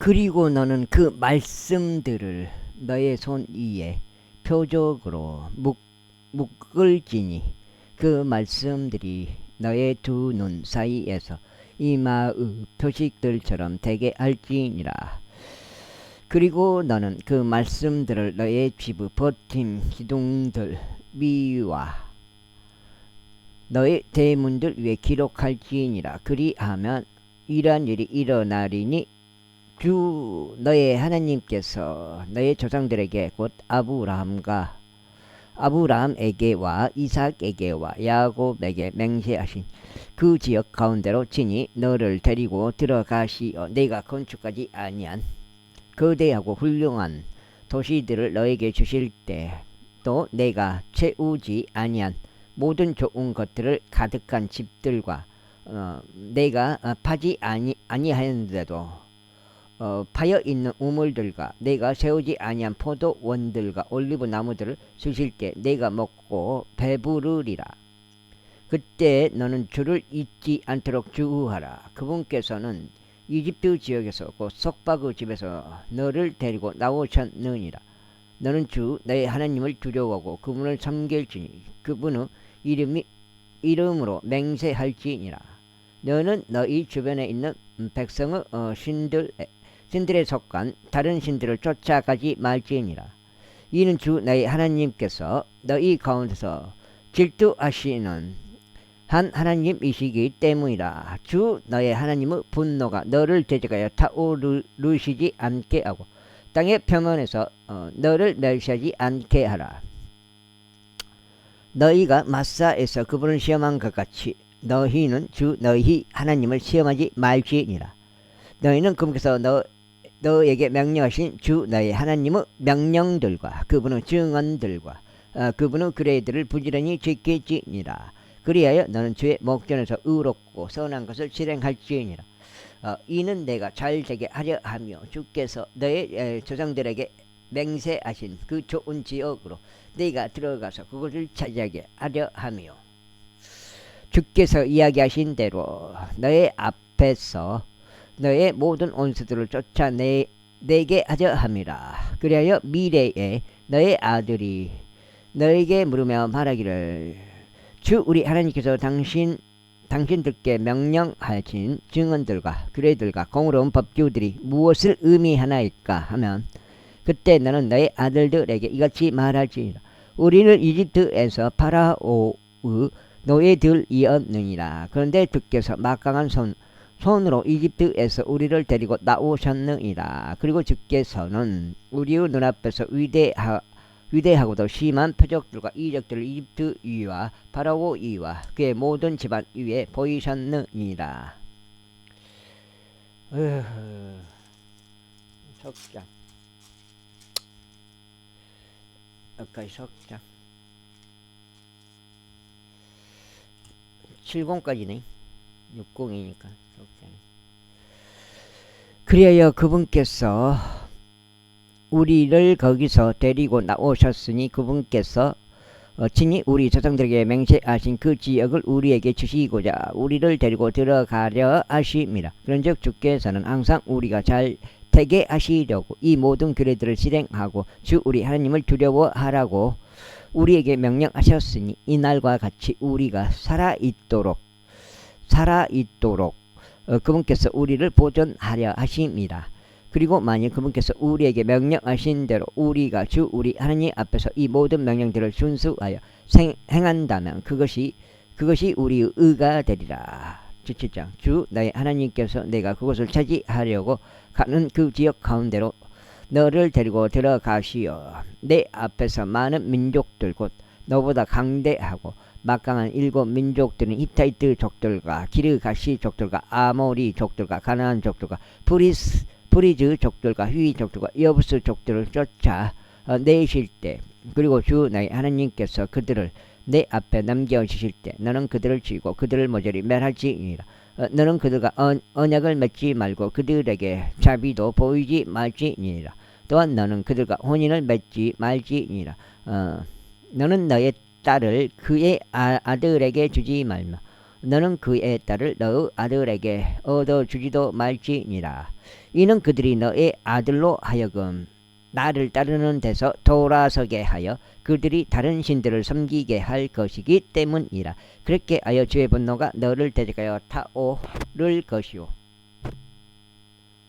그리고 너는 그 말씀들을 너의 손 위에 표적으로 묶을지니 그 말씀들이 너의 두 눈 사이에서 이마의 표식들처럼 되게 할지니라. 그리고 너는 그 말씀들을 너의 쥐부 버팀 기둥들 위와 너의 대문들 위에 기록할지니라. 그리하면 이러한 일이 일어나리니 주 너의 하나님께서 너의 조상들에게 곧 아브라함에게와 이삭에게와 야곱에게 맹세하신 그 지역 가운데로 친히 너를 데리고 들어가시어 내가 건축하지 아니한 거대하고 훌륭한 도시들을 너에게 주실 때 또 내가 채우지 아니한 모든 좋은 것들을 가득한 집들과 내가 파지 아니하였는데도 파여 있는 우물들과 내가 세우지 아니한 포도원들과 올리브 나무들을 주실 때 내가 먹고 배부르리라. 그때 너는 주를 잊지 않도록 주의하라. 그분께서는 이집트 지역에서 곧 속박의 집에서 너를 데리고 나오셨느니라. 너는 주 너의 하나님을 두려워하고 그분을 섬길지니 그분의 이름으로 맹세할지니라. 너는 너희 주변에 있는 백성의 신들에 속한 다른 신들을 쫓아가지 말지니라. 이는 주 너희 하나님께서 너희 가운데서 질투하시는 한 하나님이시기 때문이라. 주 너의 하나님의 분노가 너를 대적하여 타오르시지 않게 하고 땅의 표면에서 너를 멸시하지 않게 하라. 너희가 마사에서 그분을 시험한 것 같이 너희는 주 너희 하나님을 시험하지 말지니라. 너희는 그분께서 너에게 명령하신 주 너희 하나님의 명령들과 그분의 증언들과 그분의 규례들을 부지런히 지킬지니라. 그리하여 너는 주의 목전에서 의롭고 선한 것을 실행할지니라. 이는 내가 잘 되게 하려 하며 주께서 너의 조상들에게 맹세하신 그 좋은 지역으로 네가 들어가서 그것을 차지하게 하려 하며 주께서 이야기하신 대로 너의 앞에서 너의 모든 원수들을 쫓아내게 하려 함이라. 그리하여 미래에 너의 아들이 너에게 물으며 말하기를 주 우리 하나님께서 당신들께 명령하신 증언들과 규례들과 공의로운 법규들이 무엇을 의미하나이까 하면 그때 너는 너의 아들들에게 이같이 말할지니라. 우리는 이집트에서 파라오의 노예들이었느니라. 그런데 주께서 막강한 손으로 이집트에서 우리를 데리고 나오셨느니라. 그리고 주께서는 우리의 눈앞에서 위대하고도 심한 표적들과 이적들을 이집트 위와 파라오 위와 그의 모든 집안 위에 보이셨느니라. 석장 여기까지 석장 70까지네 60이니까 석장. 그리하여 그분께서 우리를 거기서 데리고 나오셨으니 그분께서 친히 우리 조상들에게 맹세하신 그 지역을 우리에게 주시고자 우리를 데리고 들어가려 하심이라. 그런즉 주께서는 항상 우리가 잘 되게 하시려고 이 모든 규례들을 실행하고 주 우리 하나님을 두려워하라고 우리에게 명령하셨으니 이날과 같이 우리가 살아있도록 그분께서 우리를 보존하려 하심이라. 그리고 만일 그분께서 우리에게 명령하신 대로 우리가 주 우리 하나님 앞에서 이 모든 명령들을 준수하여 행한다면 그것이 우리의 의가 되리라. 17장 주 너희 하나님께서 내가 그곳을 차지하려고 가는 그 지역 가운데로 너를 데리고 들어가시어 내 앞에서 많은 민족들 곧 너보다 강대하고 막강한 7 민족들은 히타이트 족들과 기르가시 족들과 아모리 족들과 가나안 족들과 브리즈 족들과 휘 족들과 여부스 족들을 쫓아 내실 때 그리고 주 너희 하나님께서 그들을 내 앞에 남겨주실 때 너는 그들을 치고 그들을 모조리 멸할지니라. 너는 그들과 언약을 맺지 말고 그들에게 자비도 보이지 말지니라. 또한 너는 그들과 혼인을 맺지 말지니라. 너는 너의 딸을 그의 아들에게 주지 말며 너는 그의 딸을 너의 아들에게 얻어주지도 말지니라. 이는 그들이 너의 아들로 하여금 나를 따르는 데서 돌아서게 하여 그들이 다른 신들을 섬기게 할 것이기 때문이라. 그렇게 하여 주의 분노가 너를 대적하여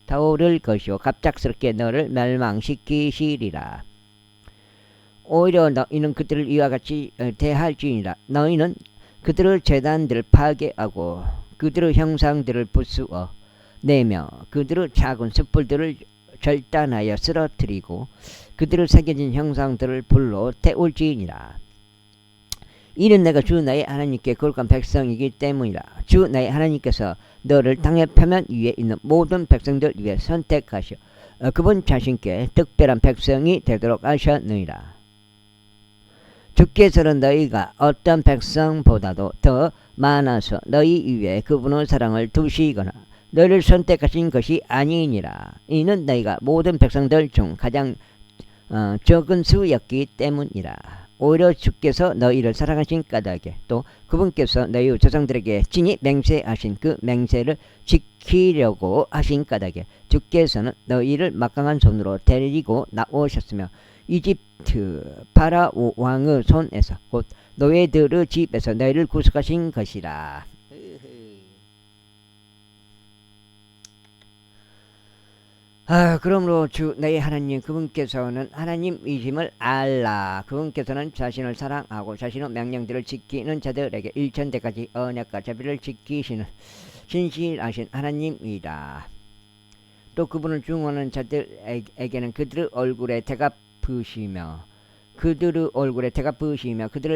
타오를 것이요 갑작스럽게 너를 멸망시키시리라. 오히려 너희는 그들을 이와 같이 대할지니라. 너희는 그들의 제단들을 파괴하고 그들의 형상들을 부수어 내며 그들의 작은 숯불들을 절단하여 쓰러뜨리고 그들의 새겨진 형상들을 불로 태울지니라. 이는 내가 주 너의 하나님께 거룩한 백성이기 때문이라. 주 너의 하나님께서 너를 땅의 표면 위에 있는 모든 백성들 위에 선택하시어 그분 자신께 특별한 백성이 되도록 하셨느니라. 주께서는 너희가 어떤 백성보다도 더 많아서 너희 위에 그분의 사랑을 두시거나 너희를 선택하신 것이 아니니라. 이는 너희가 모든 백성들 중 가장 적은 수였기 때문이라. 오히려 주께서 너희를 사랑하신 까닭에 또 그분께서 너희 조상들에게 친히 맹세하신 그 맹세를 지키려고 하신 까닭에 주께서는 너희를 막강한 손으로 데리고 나오셨으며 이집트 파라오 왕의 손에서 곧 노예들의 집에서 너희를 구속하신 것이라. 그러므로 주 너희 하나님 그분께서는 하나님이심을 알라. 그분께서는 자신을 사랑하고 자신의 명령들을 지키는 자들에게 일천대까지 언약과 자비를 지키시는 신실하신 하나님이다. 또 그분을 중원하는 자들에게는 그들의 얼굴에 대가 부으시며 그들을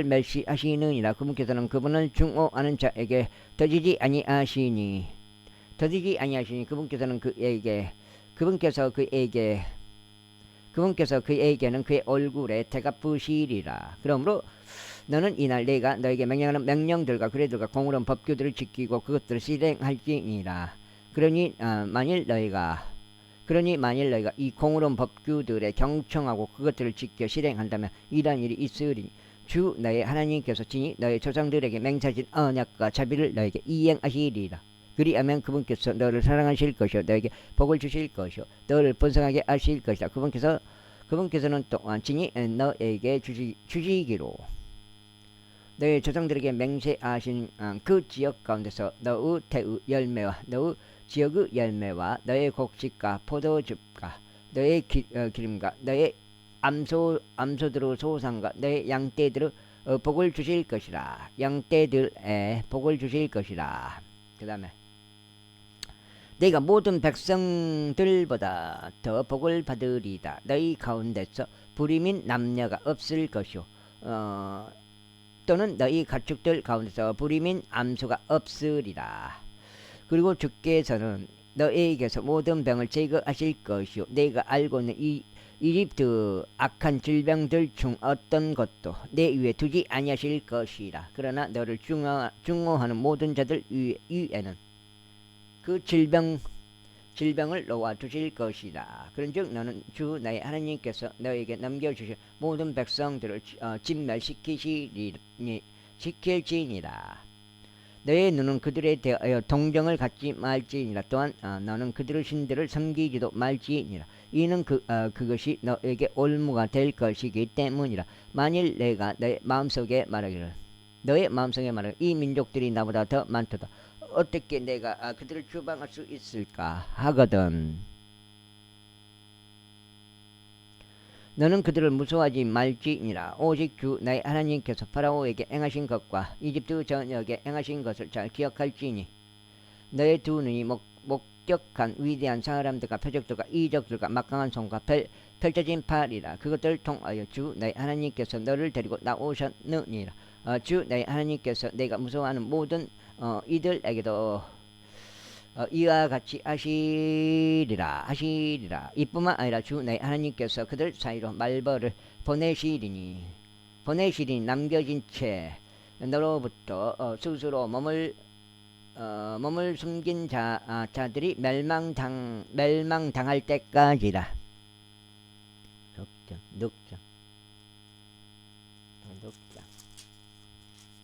멸시하시느니라. 그분께서는 그분을 중호하는 자에게 더디지 아니하시니 그분께서 그에게는 그의 얼굴에 대가 부으시리라. 그러므로 너는 이날 내가 너에게 명령하는 명령들과 규례들과 공의로운 법규들을 지키고 그것들을 실행할지니라. 그러니 만일 너희가 이 공의로운 법규들에 경청하고 그것들을 지켜 실행한다면 이러한 일이 있으리니 주 너의 하나님께서 친히 너의 조상들에게 맹세하신 언약과 자비를 너에게 이행하시리라. 그리하면 그분께서 너를 사랑하실 것이요 너에게 복을 주실 것이요 너를 번성하게 하실 것이다. 그분께서는 또한 친히 너에게 주시기로 너의 조상들에게 맹세하신 그 지역 가운데서 너의 태의 열매와 너의 지역의 열매와 너의 곡식과 포도즙과 너의 기름과 너의 암소들의 소산과 너의 양떼들의 복을 주실 것이라. 양떼들의 복을 주실 것이라. 그 다음에 너희가 모든 백성들보다 더 복을 받으리다. 너희 가운데서 불임인 남녀가 없을 것이요 또는 너희 가축들 가운데서 불임인 암소가 없으리라. 그리고 주께서는 너희에게서 모든 병을 제거하실 것이요 너희가 알고 있는 이 이집트 악한 질병들 중 어떤 것도 내 위에 두지 아니하실 것이라. 그러나 너를 중호하는 모든 자들 위에는 그 질병을 놓아 두실 것이라. 그런즉 너는 주 너희 하나님께서 너에게 넘겨주실 모든 백성들을 진멸시킬지니라. 너의 눈은 그들에 대하여 동정을 갖지 말지니라. 또한 너는 그들의 신들을 섬기지도 말지니라. 이는 그것이 너에게 올무가 될 것이기 때문이라. 만일 내가 너의 마음속에 말하기를 이 민족들이 나보다 더 많도다. 어떻게 내가 그들을 주방할 수 있을까 하거든. 너는 그들을 무서워하지 말지니라. 오직 주 나의 하나님께서 파라오에게 행하신 것과 이집트 전역에 행하신 것을 잘 기억할지니 너의 두 눈이 목격한 위대한 사람들과 표적들과 이적들과 막강한 손과 펼쳐진 팔이라. 그것들을 통하여 주 나의 하나님께서 너를 데리고 나오셨느니라. 주 나의 하나님께서 내가 무서워하는 모든 이들에게도 이와 같이 하시리라. 이뿐만 아니라 주 나의 하나님께서 그들 사이로 말벌을 보내시리니 남겨진 채 너로부터 스스로 몸을 숨긴 자들이 멸망당할 때까지라.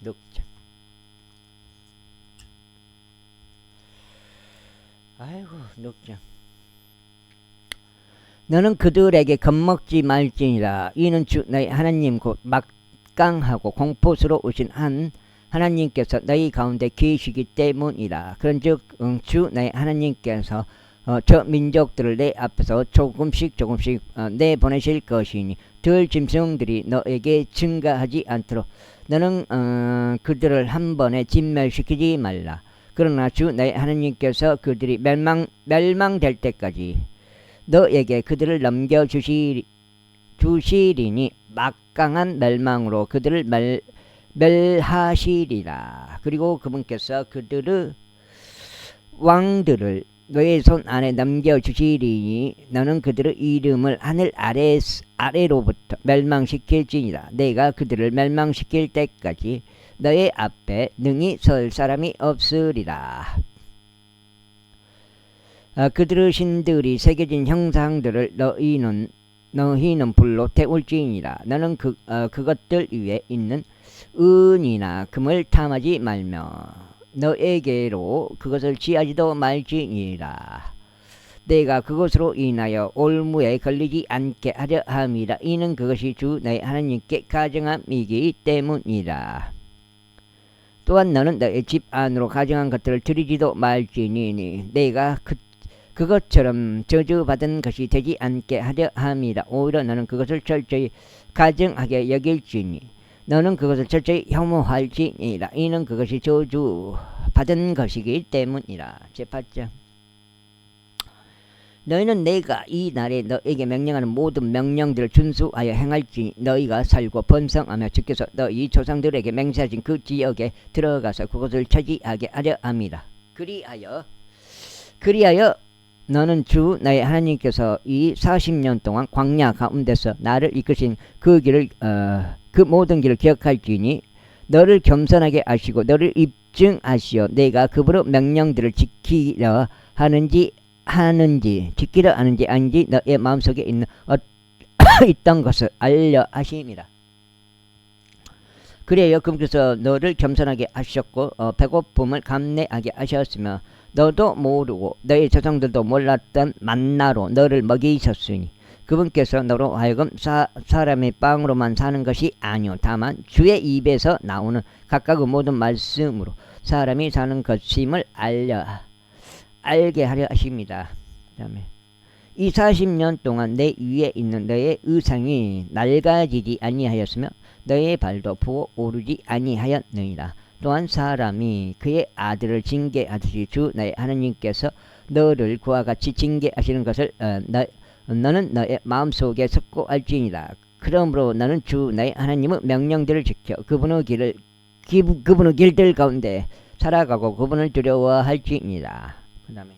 늑장. 아이고 늑장. 너는 그들에게 겁먹지 말지니라. 이는 주 너희 하나님 곧 막강하고 공포스러우신 한 하나님께서 너희 가운데 계시기 때문이라. 그런즉 주 너희 하나님께서 저 민족들을 내 앞에서 조금씩 내보내실 것이니 들 짐승들이 너에게 증가하지 않도록 너는 그들을 한 번에 진멸시키지 말라. 그러나 주 너희 하나님께서 그들이 멸망될 때까지 너에게 그들을 넘겨주시리니 막강한 멸망으로 그들을 멸하시리라. 그리고 그분께서 그들의 왕들을 너의 손 안에 넘겨주시리니 너는 그들의 이름을 하늘 아래로부터 멸망시킬지니라. 내가 그들을 멸망시킬 때까지 너의 앞에 능히 설 사람이 없으리라. 그들의 신들이 새겨진 형상들을 너희는 불로 태울지니라. 너는 그것들 위에 있는 은이나 금을 탐하지 말며 너에게로 그것을 취하지도 말지니라. 내가 그것으로 인하여 올무에 걸리지 않게 하려 함이라. 이는 그것이 주 너희 하나님께 가정함이기 때문이라. 또한 너는 너의 집 안으로 가정한 것들을 드리지도 말지니 내가 그것처럼 저주받은 것이 되지 않게 하려 함이라. 오히려 너는 그것을 철저히 가증하게 여길지니 너는 그것을 철저히 혐오할지니라. 이는 그것이 저주받은 것이기 때문이라. 제8장. 너희는 내가 이 날에 너에게 명령하는 모든 명령들을 준수하여 행할지니 너희가 살고 번성하며 주께서 너희 조상들에게 맹세하신 그 지역에 들어가서 그것을 차지하게 하려 함이라. 그리하여 너는 주 너희 하나님께서 이 40년 동안 광야 가운데서 나를 이끄신 그 길을 그 모든 길을 기억할지니 너를 겸손하게 하시고 너를 입증하시어 내가 그분의 명령들을 지키려 하는지 아닌지 너의 마음속에 있던 것을 알려 하심이라. 그래요. 그분께서 너를 겸손하게 하셨고 배고픔을 감내하게 하셨으며 너도 모르고 너의 조상들도 몰랐던 만나로 너를 먹이셨으니 그분께서 너로 하여금 사람의 빵으로만 사는 것이 아니오 다만 주의 입에서 나오는 각각의 모든 말씀으로 사람이 사는 것임을 알게 하려 하십니다. 그다음에 이 40년 동안 내 위에 있는 너의 의상이 낡아지지 아니하였으며 너의 발도 부어오르지 아니하였느니라. 또한 사람이 그의 아들을 징계하듯이 주 너의 하나님께서 너를 그와 같이 징계하시는 것을 너는 너의 마음속에 섞고알지니라. 그러므로 너는 주 너의 하나님의 명령들을 지켜 그분의 길들 가운데 살아가고 그분을 두려워할지니라. 그 다음에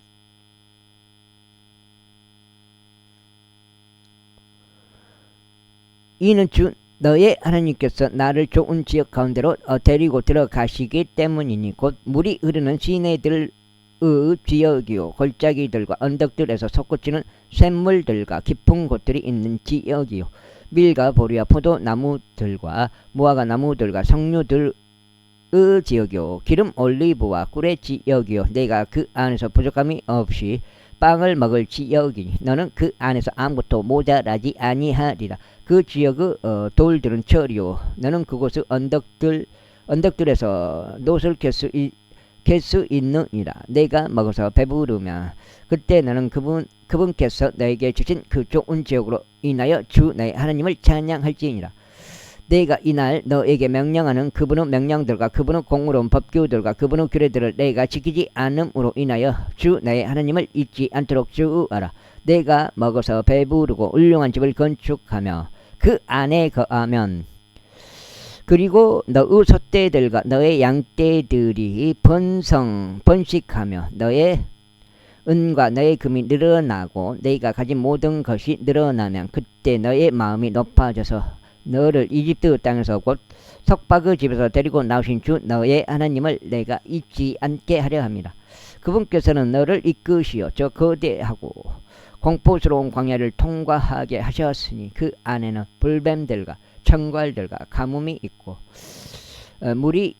이는 주 너의 하나님께서 나를 좋은 지역 가운데로 데리고 들어가시기 때문이니 곧 물이 흐르는 시내들의 지역이요 골짜기들과 언덕들에서 솟구치는 샘물들과 깊은 곳들이 있는 지역이요 밀과 보리와 포도나무들과 무화과 나무들과 석류들의 지역이요 기름 올리브와 꿀의 지역이요 내가 그 안에서 부족함이 없이 빵을 먹을 지역이니 너는 그 안에서 아무것도 모자라지 아니하리라. 그 지역의 돌들은 철이요 너는 그곳의 언덕들에서 노를 갤 수 있느니라. 내가 먹어서 배부르면 그때 너는 그분께서 너에게 주신 그 좋은 지역으로 인하여 주 너의 하나님을 찬양할지니라. 내가 이날 너에게 명령하는 그분의 명령들과 그분의 공의로운 법규들과 그분의 규례들을 내가 지키지 않음으로 인하여 주 너의 하나님을 잊지 않도록 주의하라. 내가 먹어서 배부르고 훌륭한 집을 건축하며 그 안에 거하면 그리고 너의 소떼들과 너의 양떼들이 번식하며 너의 은과 너의 금이 늘어나고 너희가 가진 모든 것이 늘어나면 그때 너의 마음이 높아져서 너를 이집트 땅에서 곧 석박의 집에서 데리고 나오신 주 너의 하나님을 내가 잊지 않게 하려 합니다. 그분께서는 너를 이끄시어 저 거대하고 공포스러운 광야를 통과하게 하셨으니 그 안에는 불뱀들과 청괄들과 가뭄이 있고 물이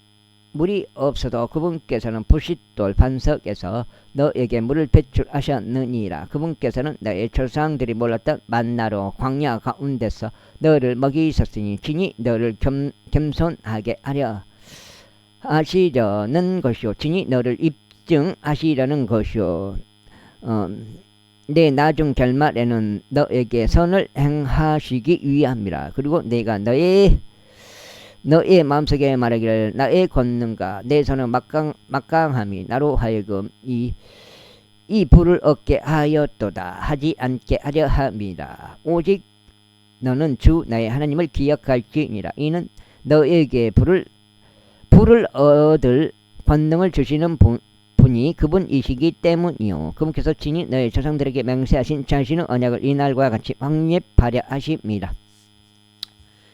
물이 없어도 그분께서는 부싯돌 반석에서 너에게 물을 배출하셨느니라. 그분께서는 너의 조상들이 몰랐던 만나로 광야 가운데서 너를 먹이셨으니 진이 너를 겸손하게 하려 하시려는 것이요, 진이 너를 입증하시려는 것이요, 내 나중 결말에는 너에게 선을 행하시기 위함이라. 그리고 내가 너의 마음속에 말하기를 나의 권능과 내 손의 막강함이 나로 하여금 이 불을 얻게 하였도다 하지 않게 하려 함이라. 오직 너는 주 나의 하나님을 기억할지니라. 이는 너에게 불을 얻을 권능을 주시는 분이 그분이시기 때문이요, 그분께서 친히 너의 조상들에게 맹세하신 자신의 언약을 이날과 같이 확립하려 하십니다.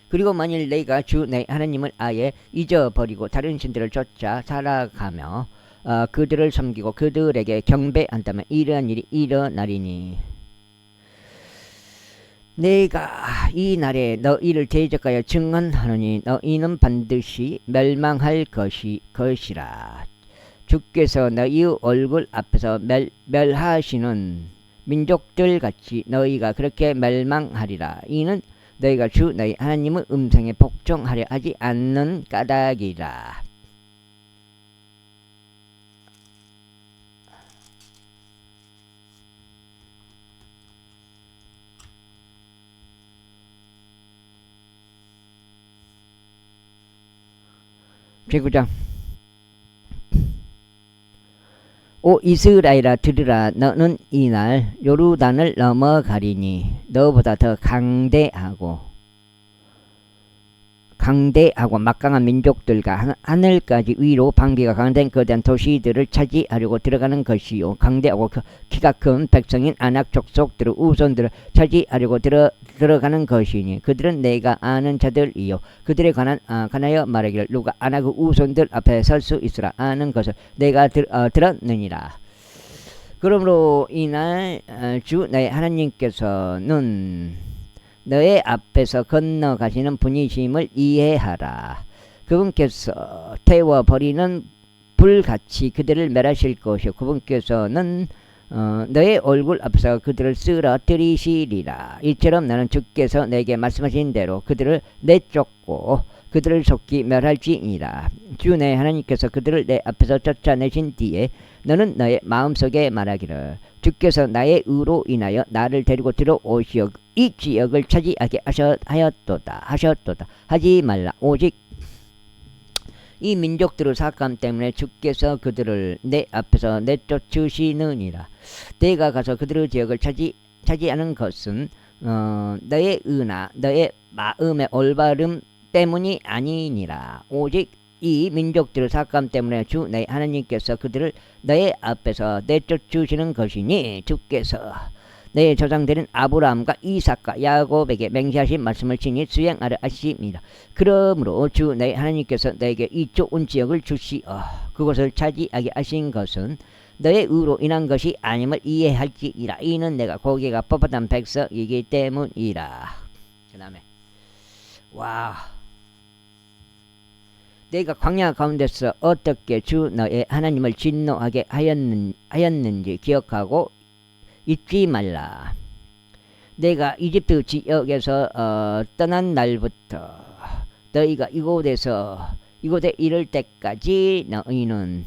그리고 만일 내가 주 내 하나님을 아예 잊어버리고 다른 신들을 쫓아 살아가며 그들을 섬기고 그들에게 경배한다면 이러한 일이 일어나리니 내가 이 날에 너희를 대적하여 증언하노니 너희는 반드시 멸망할 것이라. 주께서 너희의 얼굴 앞에서 멸하시는 민족들 같이 너희가 그렇게 멸망하리라. 이는 너희가 주 너희 하나님의 음성에 복종하려 하지 않는 까닭이라. 제9장. 오 이스라엘아, 들으라. 너는 이날 요르단을 넘어가리니 너보다 더 강대하고 막강한 민족들과 하늘까지 위로 방비가 강된 거대한 도시들을 차지하려고 들어가는 것이요, 강대하고 키가 큰 백성인 아낙 족속들의 우선들을 차지하려고 들어가는 것이니 그들은 내가 아는 자들이요, 그들에 관하여 말하기를 누가 아낙의 우선들 앞에 설 수 있으라 아는 것을 내가 들었느니라. 그러므로 이날 주 너의 하나님께서는 너의 앞에서 건너가시는 분이심을 이해하라. 그분께서 태워버리는 불같이 그들을 멸하실 것이요, 그분께서는 너의 얼굴 앞에서 그들을 쓰러뜨리시리라. 이처럼 나는 주께서 내게 말씀하신 대로 그들을 내쫓고 그들을 속히 멸할지니라. 주 내 하나님께서 그들을 내 앞에서 쫓아내신 뒤에 너는 너의 마음속에 말하기를 주께서 나의 의로 인하여 나를 데리고 들어오시어 이 지역을 차지하게 하셨도다 하지 말라. 오직 이 민족들의 삭감 때문에 주께서 그들을 내 앞에서 내쫓으시느니라. 내가 가서 그들의 지역을 차지하는 것은 너의 의나 너의 마음의 올바름 때문이 아니니라. 오직 이 민족들의 삭감 때문에 주 내 하나님께서 그들을 너의 앞에서 내쫓으시는 것이니 주께서 내 조상들인 아브라함과 이삭과 야곱에게 맹세하신 말씀을 친히 수행하려 하십니다. 그러므로 주 내 하나님께서 너에게 이 좋은 지역을 주시어 그곳을 차지하게 하신 것은 너의 의로 인한 것이 아님을 이해할지니라. 이는 내가 고개가 뻣뻣한 백성이기 때문이라. 그 다음에 내가 광야 가운데서 어떻게 주 너의 하나님을 진노하게 하였는지 기억하고 잊지 말라. 내가 이집트 지역에서 떠난 날부터 너희가 이곳에 이를 때까지 너희는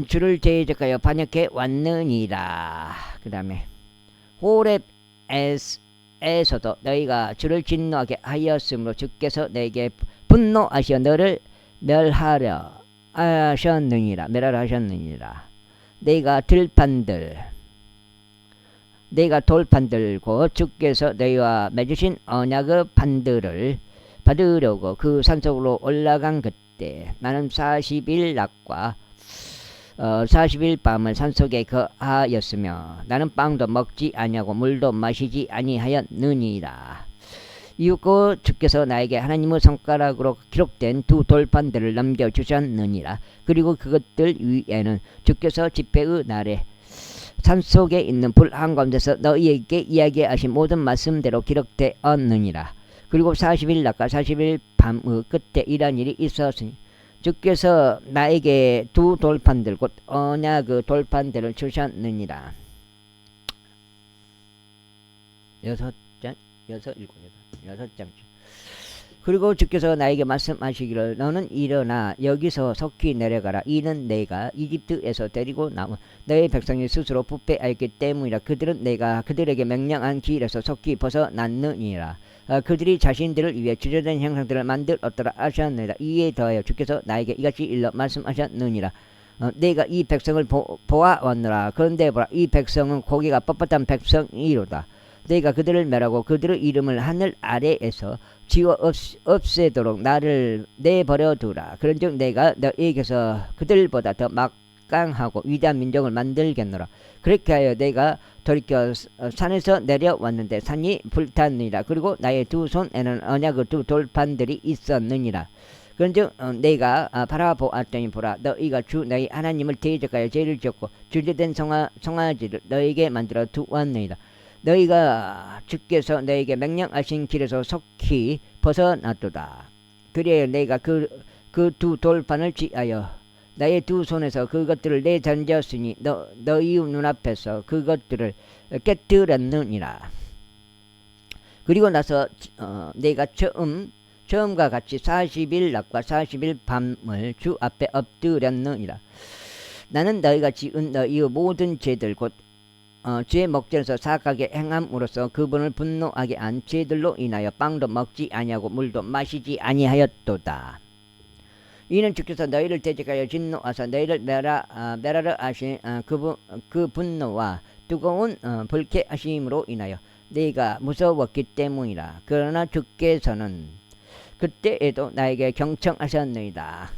주를 대적하여 반역해 왔느니라. 그 다음에 호렙에서도 너희가 주를 진노하게 하였으므로 주께서 내게 분노하시어 너를 멸하려 하셨느니라. 내가 돌판들고 주께서 너희와 맺으신 언약의 판들을 받으려고 그 산속으로 올라간 그때 나는 40일 낮과 40일 밤을 산속에 거하였으며 나는 빵도 먹지 아니하고 물도 마시지 아니하였느니라. 이윽고 주께서 나에게 하나님의 손가락으로 기록된 두 돌판들을 남겨주셨느니라. 그리고 그것들 위에는 주께서 집회의 날에 산속에 있는 불 한가운데서 너희에게 이야기하신 모든 말씀대로 기록되었느니라. 그리고 40일 낮과 40일 밤의 끝에 이런 일이 있었으니 주께서 나에게 두 돌판들 곧 언약의 돌판들을 주셨느니라. 여섯 장. 그리고 주께서 나에게 말씀하시기를 너는 일어나 여기서 속히 내려가라. 이는 내가 이집트에서 데리고 나온 너의 백성이 스스로 부패하였기 때문이라. 그들은 내가 그들에게 명령한 길에서 속히 벗어났느니라. 그들이 자신들을 위해 주저된 형상들을 만들었더라 하셨느니라. 이에 더하여 주께서 나에게 이같이 일러 말씀하셨느니라. 내가 이 백성을 보아왔노라. 그런데 보라, 이 백성은 고기가 뻣뻣한 백성이로다. 내가 그들을 멸하고 그들의 이름을 하늘 아래에서 지워 없애도록 나를 내버려 두라. 그런즉 내가 너에게서 그들보다 더 막강하고 위대한 민족을 만들겠노라. 그렇게 하여 내가 돌이켜 산에서 내려왔는데 산이 불탔느니라. 그리고 나의 두 손에는 언약의 두 돌판들이 있었느니라. 그런즉 내가 바라보았더니 보라, 너희가 주 너희 하나님을 대적하여 죄를 지었고 주제된 송아지를 너희에게 만들어 두었느니라. 너희가 주께서 너희에게 명령하신 길에서 속히 벗어났도다. 그래야 내가 그 두 돌판을 취하여 나의 두 손에서 그것들을 내던졌으니 너희 눈앞에서 그것들을 깨뜨렸느니라. 그리고 나서 내가 처음과 같이 40일 낮과 40일 밤을 주 앞에 엎드렸느니라. 나는 너희가 지은 너희의 모든 죄들 곧 죄 목전에서 사악하게 행함으로써 그분을 분노하게 한 죄들로 인하여 빵도 먹지 아니하고 물도 마시지 아니하였도다. 이는 주께서 너희를 대적하여 진노하사 너희를 멸하려 하신 그 분노와 뜨거운 불쾌하심으로 인하여 너희가 무서웠기 때문이라. 그러나 주께서는 그때에도 나에게 경청하셨느니라.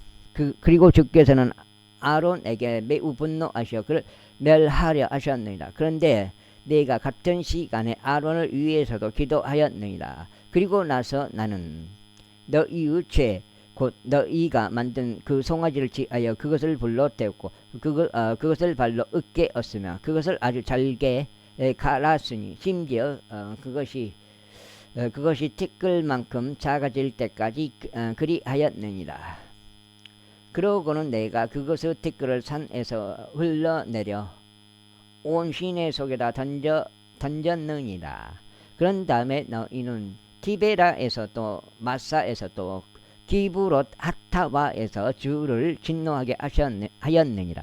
그리고 주께서는 아론에게 매우 분노하시어 그를 멸하려 하셨느니라. 그런데 내가 같은 시간에 아론을 위해서도 기도하였느니라. 그리고 나서 나는 너희의 죄 곧 너희가 만든 그 송아지를 취하여 그것을 불로 태웠고 그것을 발로 으깨었으며 그것을 아주 잘게 갈았으니 심지어 그것이 티끌만큼 작아질 때까지 그리하였느니라. 그러고는 내가 그것의 티끌을 산에서 흘러내려 온 시내 속에다 던졌느니라. 그런 다음에 너희는 티베라에서 또 마사에서 또 기브롯 하타와에서 주를 진노하게 하였느니라.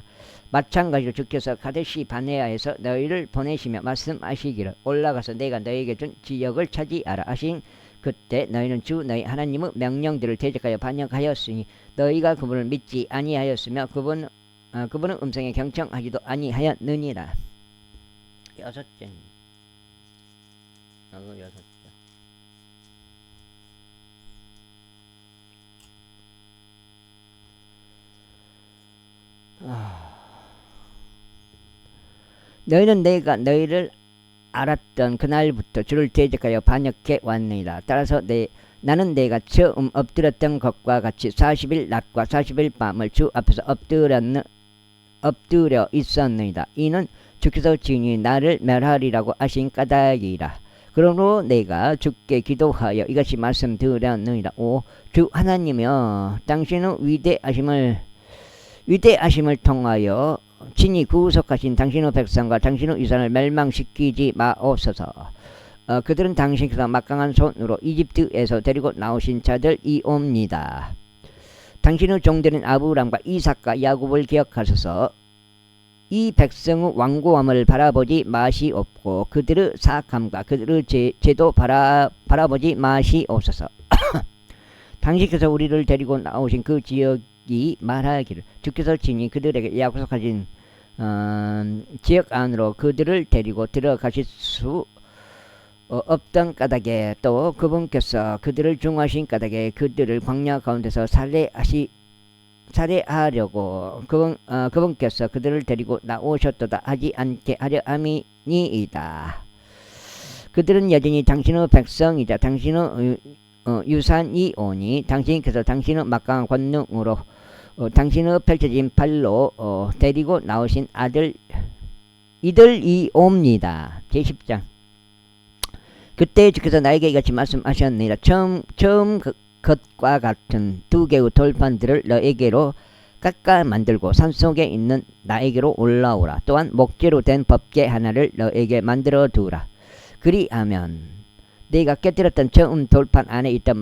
마찬가지로 주께서 가데시 바네아에서 너희를 보내시며 말씀하시기를 올라가서 내가 너희에게 준 지역을 차지하라 하신 그때 너희는 주 너희 하나님의 명령들을 대적하여 반역하였으니 너희가 그분을 믿지 아니하였으며 그분의 음성에 경청하지도 아니하였느니라. 여섯째. 너희는 내가 너희를 알았던 그날부터 주를 대적하여 반역해 왔느니라. 따라서 나는 내가 처음 엎드렸던 것과 같이 40일 낮과 40일 밤을 주 앞에서 엎드려 있었느니라. 이는 주께서 증인이 나를 멸하리라고 하신 까닭이라. 그러므로 내가 주께 기도하여 이같이 말씀드렸느니라. 오 주 하나님이여, 당신의 위대하심을 통하여 친히 구속하신 당신의 백성과 당신의 유산을 멸망시키지 마옵소서. 그들은 당신께서 막강한 손으로 이집트에서 데리고 나오신 자들이옵니다. 당신의 종들인 아브람과 이삭과 야곱을 기억하소서. 이 백성의 완고함을 바라보지 마시옵고 그들의 사악함과 그들의 죄도 바라보지 마시옵소서. 당신께서 우리를 데리고 나오신 그 지역이 말하기를 주께서 친히 그들에게 약속하신 지역 안으로 그들을 데리고 들어가실 수 없던 까닭에 또 그분께서 그들을 중하신 까닭에 그들을 광야 가운데서 살해하려고 그분께서 그들을 데리고 나오셨도다 하지 않게 하려 함이니이다. 그들은 여전히 당신의 백성이자 당신의 유산이오니 당신께서 당신의 막강한 권능으로 당신의 펼쳐진 팔로 데리고 나오신 이들이옵니다. 제10장. 그때 주께서 나에게 이같이 말씀하셨느니라. 처음 것과 같은 두 개의 돌판들을 너에게로 깎아 만들고 산속에 있는 나에게로 올라오라. 또한 목재로 된 법궤 하나를 너에게 만들어 두라. 그리하면 네가 깨뜨렸던 처음 돌판 안에 있던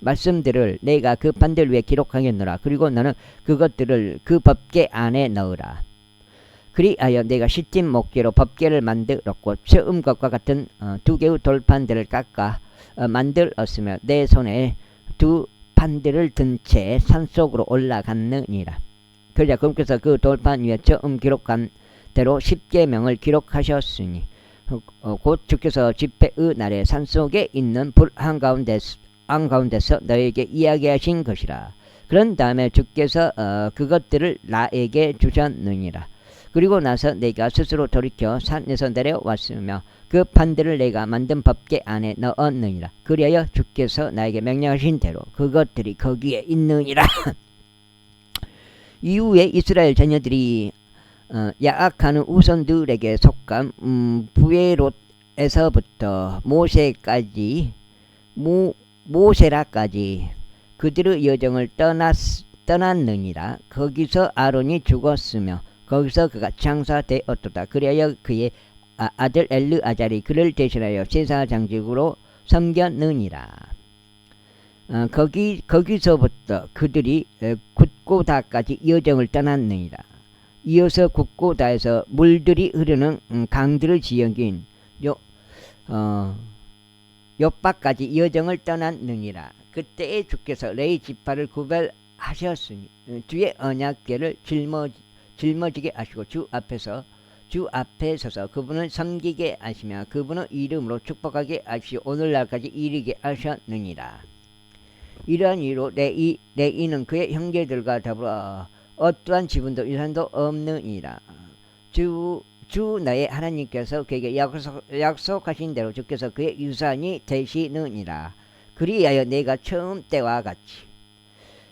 말씀들을 내가 그 판들 위에 기록하겠노라. 그리고 너는 그것들을 그 법궤 안에 넣으라. 그리하여 내가 시tim 목재로 법궤를 만들었고 처음 것과 같은 두 개의 돌판들을 깎아 만들었으며 내 손에 두 판들을 든 채 산속으로 올라갔느니라. 그러자 그분께서 그 돌판 위에 처음 기록한 대로 10계명을 기록하셨으니 곧 주께서 집회의 날에 산속에 있는 불 한가운데서 너에게 이야기하신 것이라. 그런 다음에 주께서 그것들을 나에게 주셨느니라. 그리고 나서 내가 스스로 돌이켜 산에서 내려왔으며 그 판들을 내가 만든 법궤 안에 넣었느니라. 그리하여 주께서 나에게 명령하신 대로 그것들이 거기에 있느니라. 이후에 이스라엘 자녀들이 야악하는 우선들에게 속한 부에롯에서부터 모세라까지 그들의 여정을 떠났느니라. 거기서 아론이 죽었으며 거기서 그가 장사되었도다. 그리하여 그의 아들 엘르아잘이 그를 대신하여 제사장직으로 섬겼느니라. 거기서부터 그들이 굿고다까지 여정을 떠났느니라. 이어서 굿고다에서 물들이 흐르는 강들을 지역인 욥바까지 여정을 떠났느니라. 그때에 주께서 레위 지파를 구별하셨으니 주의 언약궤를 짊어지게 하시고 주 앞에 서서 그분을 섬기게 하시며 그분의 이름으로 축복하게 하시고 오늘날까지 이르게 하셨느니라. 이러한 이유로 레위는 그의 형제들과 더불어 어떠한 지분도 유산도 없느니라. 주 너의 하나님께서 그에게 약속하신 대로 주께서 그의 유산이 되시느니라. 그리하여 내가 처음 때와 같이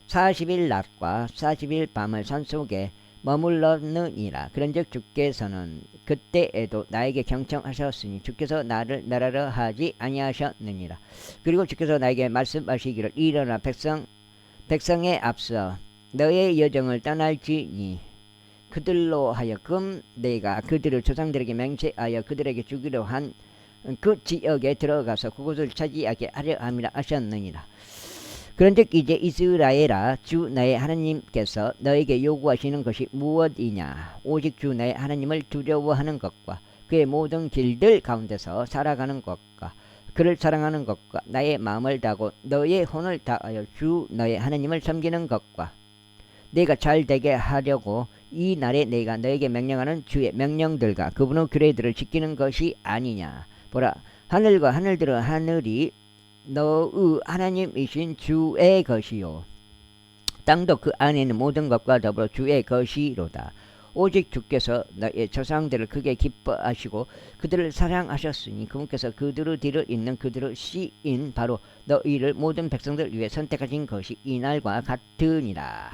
40일 낮과 40일 밤을 산속에 머물렀느니라. 그런즉 주께서는 그때에도 나에게 경청하셨으니 주께서 나를 멸하려 하지 아니하셨느니라. 그리고 주께서 나에게 말씀하시기를 일어나 백성에 앞서 너의 여정을 떠날지니 그들로 하여금 내가 그들을 조상들에게 맹세하여 그들에게 주기로 한 그 지역에 들어가서 그곳을 차지하게 하려 함이라 하셨느니라. 그런즉 이제 이스라엘아, 주 너의 하나님께서 너에게 요구하시는 것이 무엇이냐? 오직 주 너의 하나님을 두려워하는 것과 그의 모든 길들 가운데서 살아가는 것과 그를 사랑하는 것과 나의 마음을 다하고 너의 혼을 다하여 주 너의 하나님을 섬기는 것과 내가 잘 되게 하려고 이 날에 내가 너에게 명령하는 주의 명령들과 그분의 규례들을 지키는 것이 아니냐? 보라, 하늘과 하늘들의 하늘이 너의 하나님이신 주의 것이요 땅도 그 안에 있는 모든 것과 더불어 주의 것이로다. 오직 주께서 너의 조상들을 크게 기뻐하시고 그들을 사랑하셨으니 그분께서 그들의 뒤를 잇는 그들의 시인 바로 너희를 모든 백성들 위해 선택하신 것이 이날과 같으니라.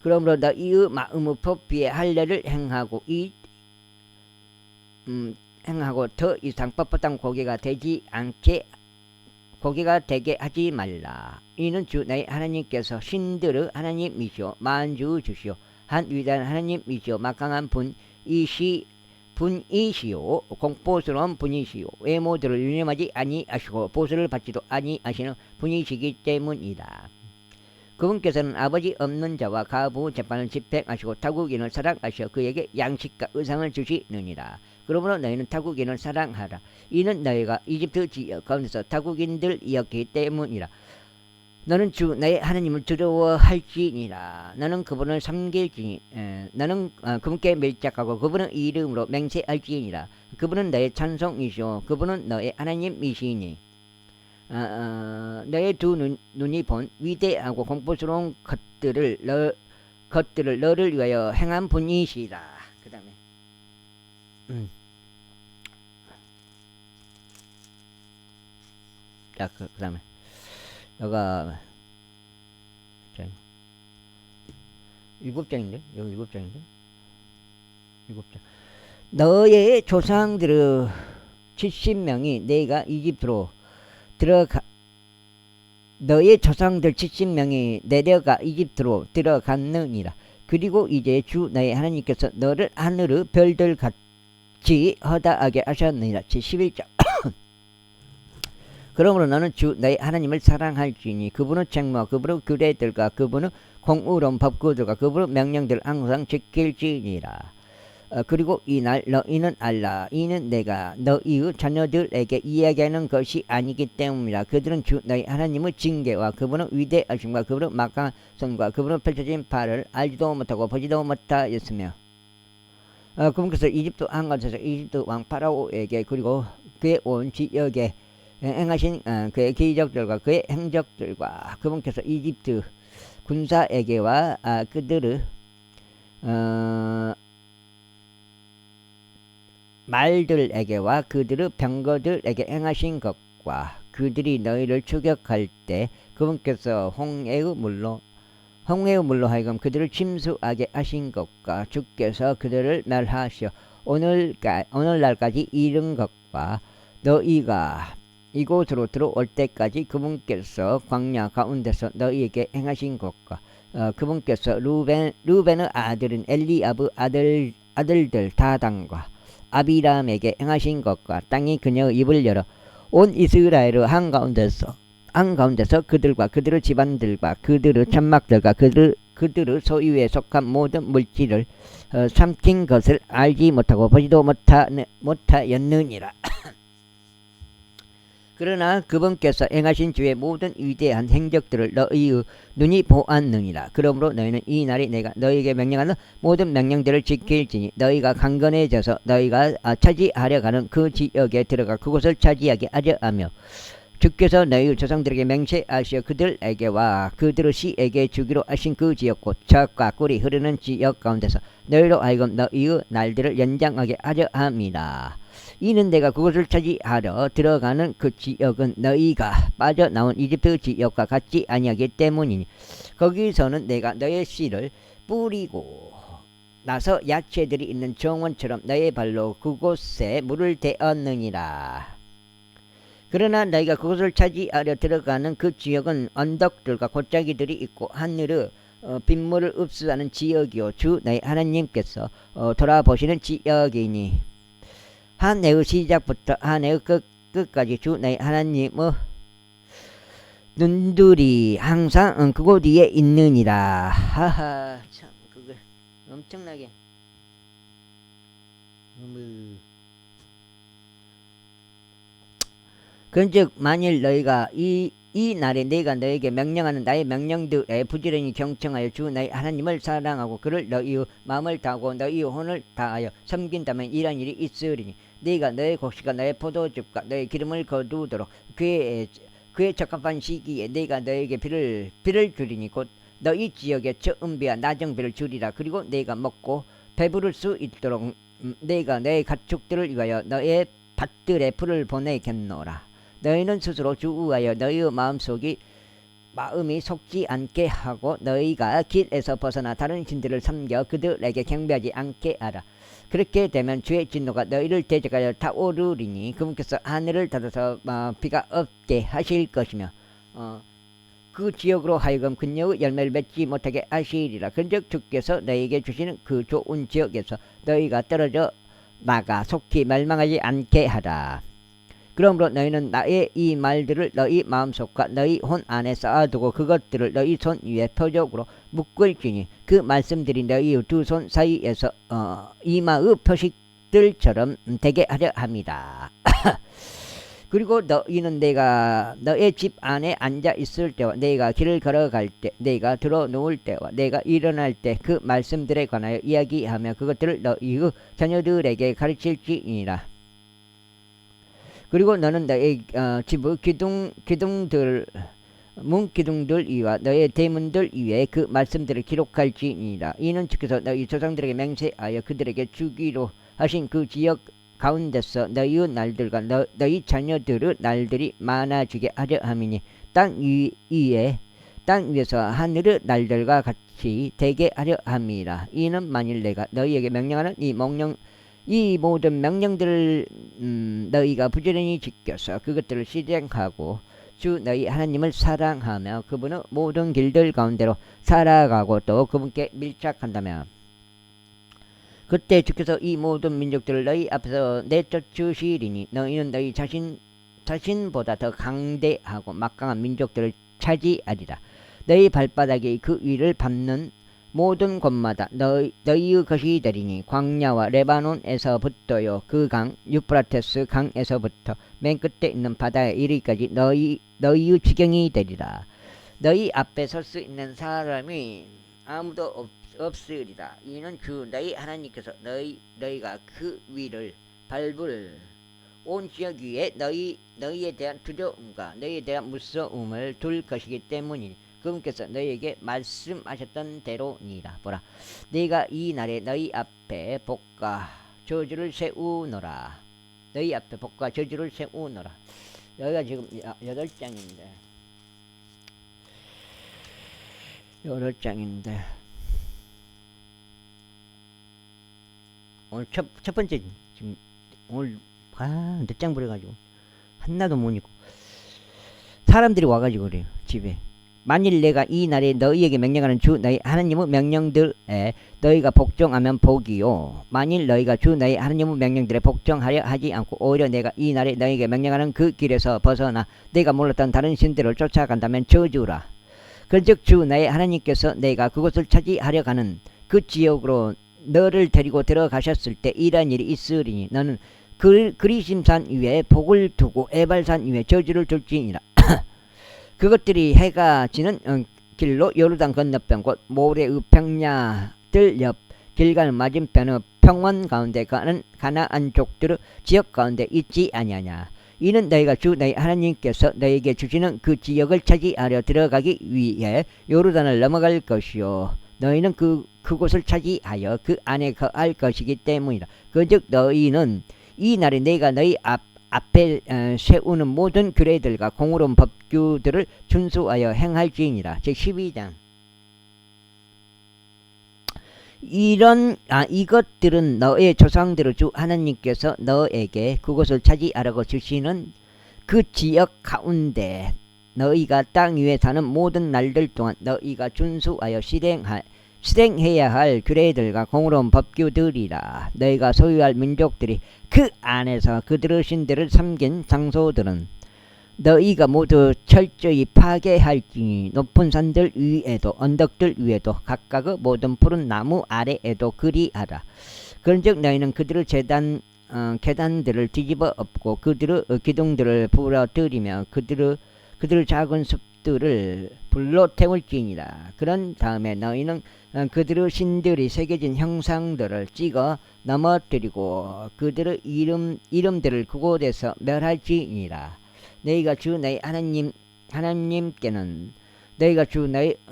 그러므로 너희의 마음의 법비에 할례를 행하고 더 이상 뻣뻣한 고개가 되게 하지 말라. 이는 주 너희 하나님께서 신들의 하나님이시오 만주의 주시오 한 위대한 하나님이시오 막강한 분이시오 공포스러운 분이시오 외모들을 유념하지 아니하시고 보수를 받지도 아니하시는 분이시기 때문이다. 그분께서는 아버지 없는 자와 가부 재판을 집행하시고 타국인을 사랑하시어 그에게 양식과 의상을 주시느니라. 그러므로 너희는 타국인을 사랑하라. 이는 너희가 이집트 지역 가운데서 타국인들이었기 때문이라. 너는 주 너의 하나님을 두려워할지니라. 너는 그분을 섬길지니 너는 그분께 밀착하고 그분의 이름으로 맹세할지니라. 그분은 너의 찬송이시오 그분은 너의 하나님이시니 너의 두 눈이 본 위대하고 공포스러운 것들을 너를 위하여 행한 분이시라. 그 다음에 자, 그 다음에 여가 7장인데? 여기 7장인데? 7장. 너의 조상들의 70명이 내가 이집트로 들어가 너의 조상들 70명이 내려가 이집트로 들어갔느니라. 그리고 이제 주 너의 하나님께서 너를 하늘의 별들 같이 허다하게 하셨느니라. 제11장. 그러므로 너는 주 너의 하나님을 사랑할지니 그분의 책무와 그분의 규례들과 그분의 공의로운 법구들과 그분의 명령들을 항상 지킬지니라. 그리고 이날 너희는 알라. 이는 내가 너희의 자녀들에게 이야기하는 것이 아니기 때문이라. 그들은 주 너희 하나님의 징계와 그분의 위대하심과 그분의 막강한 손과 그분의 펼쳐진 팔을 알지도 못하고 보지도 못하였으며 그분께서 이집트 한가운데서 이집트 왕 파라오에게 그리고 그의 온 지역에 행하신 그의 기적들과 그의 행적들과 그분께서 이집트 군사에게와 그들의 말들에게와 그들의 병거들에게 행하신 것과 그들이 너희를 추격할 때 그분께서 홍해의 물로 하여금 그들을 침수하게 하신 것과 주께서 그들을 멸하시어 오늘날까지 이른 것과 너희가 이곳으로 들어올 때까지 그분께서 광야 가운데서 너희에게 행하신 것과 그분께서 루벤의 아들인 엘리압의 아들들 다단과 아비람에게 행하신 것과 땅이 그녀의 입을 열어 온 이스라엘의 한가운데서 그들과 그들의 집안들과 그들의 천막들과 그들의 소유에 속한 모든 물질을 삼킨 것을 알지 못하고 보지도 못하였느니라. 그러나 그분께서 행하신 주의 모든 위대한 행적들을 너희의 눈이 보았느니라. 그러므로 너희는 이 날이 내가 너희에게 명령하는 모든 명령들을 지킬지니 너희가 강건해져서 너희가 차지하려 가는 그 지역에 들어가 그곳을 차지하게 하려 하며 주께서 너희 조상들에게 맹세하시어 그들에게와 그들의 씨에게 주기로 하신 그 지역 곧 젖과 꿀이 흐르는 지역 가운데서 너희로 하여금 너희의 날들을 연장하게 하려 함이라. 이는 내가 그곳을 차지하려 들어가는 그 지역은 너희가 빠져나온 이집트 지역과 같지 아니하기 때문이니 거기서는 내가 너의 씨를 뿌리고 나서 야채들이 있는 정원처럼 너의 발로 그곳에 물을 대었느니라. 그러나 너희가 그곳을 차지하려 들어가는 그 지역은 언덕들과 골짜기들이 있고 하늘의 빗물을 흡수하는 지역이요 주 너희 하나님께서 돌아보시는 지역이니 한 해의 시작부터 한 해의 끝까지 주 너희 하나님의 눈들이 항상 그곳 위에 있느니라. 하하 참 그거 엄청나게 그런즉 만일 너희가 이 날에 내가 너에게 명령하는 나의 명령들에 부지런히 경청하여 주 너희 하나님을 사랑하고 그를 너희의 마음을 다하고 너희의 혼을 다하여 섬긴다면 이런 일이 있으리니 네가 너의 곡식과 너의 포도즙과 너의 기름을 거두도록 그의 적합한 시기에 네가 너에게 비를 주리니 곧 너희 지역에 처음 비와 나중 비를 주리라. 그리고 네가 먹고 배부를 수 있도록 네가 너의 가축들을 위하여 너의 밭들에 풀을 보내겠노라. 너희는 스스로 주의하여 너희의 마음이 속지 않게 하고 너희가 길에서 벗어나 다른 신들을 섬겨 그들에게 경배하지 않게 하라. 그렇게 되면 주의 진노가 너희를 대적하여 타오르리니 그분께서 하늘을 닫아서 비가 없게 하실 것이며 그 지역으로 하여금 그녀의 열매를 맺지 못하게 하시리라. 그런즉 주께서 너희에게 주시는 그 좋은 지역에서 너희가 떨어져 나가 속히 멸망하지 않게 하라. 그러므로 너희는 나의 이 말들을 너희 마음속과 너희 혼 안에 쌓아두고 그것들을 너희 손 위에 표적으로 묶을지니 그 말씀들이 너희 두 손 사이에서 이마의 표식들처럼 되게 하려 합니다. 그리고 너희는 내가 너의 집 안에 앉아 있을 때와 내가 길을 걸어갈 때 내가 들어 누울 때와 내가 일어날 때 그 말씀들에 관하여 이야기하며 그것들을 너희의 자녀들에게 가르칠지니라. 그리고 너는 너의 집의 문기둥들 위와 너의 대문들 위에 그 말씀들을 기록할지니라. 이는 주께서 너희 조상들에게 맹세하여 그들에게 주기로 하신 그 지역 가운데서 너희의 날들과 너희 자녀들의 날들이 많아지게 하려 함이니 땅 위에서 하늘의 날들과 같이 되게 하려 함이라. 이는 만일 내가 너희에게 명령하는 이 이 모든 명령들을 너희가 부지런히 지켜서 그것들을 실행하고 주 너희 하나님을 사랑하며 그분의 모든 길들 가운데로 살아가고 또 그분께 밀착한다면 그때 주께서 이 모든 민족들을 너희 앞에서 내쫓으시리니 너희는 너희 자신보다 더 강대하고 막강한 민족들을 차지하리라. 너희 발바닥이 그 위를 밟는 모든 곳마다 너희의 것이 되리니 광야와 레바논에서부터요 그 강 유프라테스 강에서부터 맨 끝에 있는 바다에 이르기까지 너희의 지경이 되리라. 너희 앞에 설 수 있는 사람이 아무도 없으리라. 이는 주 너희 하나님께서 너희가 그 위를 밟을 온 지역 위에 너희에 대한 두려움과 너희에 대한 무서움을 둘 것이기 때문이니 그분께서 너희에게 말씀하셨던 대로니라. 보라, 내가 이 날에 너희 앞에 복과 저주를 세우노라. 너희 앞에 복과 저주를 세우노라. 여기가 지금 8장인데 오늘 첫 번째 지금 오늘 늦장 부려가지고 하나도 못 읽고 사람들이 와가지고 그래요. 집에 만일 내가 이 날에 너희에게 명령하는 주 너희 하나님의 명령들에 너희가 복종하면 복이요 만일 너희가 주 너희 하나님의 명령들에 복종하려 하지 않고 오히려 내가 이 날에 너희에게 명령하는 그 길에서 벗어나 내가 몰랐던 다른 신들을 쫓아간다면 저주라. 그런즉 주 너희 하나님께서 내가 그곳을 차지하려 가는 그 지역으로 너를 데리고 들어가셨을 때 이러한 일이 있으리니 너는 그리심산 위에 복을 두고 에발산 위에 저주를 둘지니라. 그것들이 해가 지는 길로 요르단 건너편 곧 모래의 평야들 옆 길갈 맞은편의 평원 가운데 가는 가나안 족들의 지역 가운데 있지 아니하냐. 이는 너희가 주 너희 하나님께서 너희에게 주시는 그 지역을 차지하려 들어가기 위해 요르단을 넘어갈 것이요 너희는 그곳을 차지하여 그 안에 거할 것이기 때문이라. 그즉 너희는 이 날에 내가 너희 앞에 세우는 모든 규례들과 공의로운 법규들을 준수하여 행할지니라. 제 12장. 이것들은 너의 조상들의 주 하나님께서 너에게 그곳을 차지하라고 주시는 그 지역 가운데 너희가 땅 위에 사는 모든 날들 동안 너희가 준수하여 실행해야 할 규례들과 공의로운 법규들이라. 너희가 소유할 민족들이 그 안에서 그들의 신들을 섬긴 장소들은 너희가 모두 철저히 파괴할지니 높은 산들 위에도 언덕들 위에도 각각의 모든 푸른 나무 아래에도 그리하라. 그런즉 너희는 그들의 계단들을 뒤집어 엎고 그들의 기둥들을 부러뜨리며 그들의 작은 숲들을 불로 태울지니라. 그런 다음에 너희는 그들의 신들이 새겨진 형상들을 찍어 넘어뜨리고 그들의 이름들을 그곳에서 멸할지니라. 너희가 주 너희 하나님께는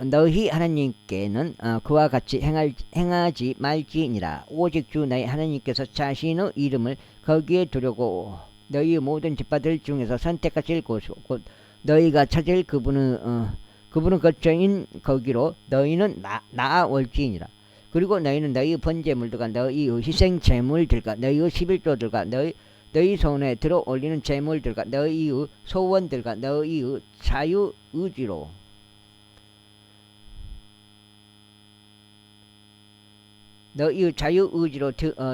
너희 하나님께는 그와 같이 행하지 말지니라. 오직 주 너희 하나님께서 자신의 이름을 거기에 두려고 너희의 모든 집파들 중에서 선택하실 곳 곧 너희가 찾을 그분의 거처인 거기로 너희는 나아올지니라. 그리고 너희는 너희 번제물들과 너희의 희생 제물들과 너희의 11조들과 너희 손에 들어 올리는 제물들과 너희의 소원들과 너희의 자유의지로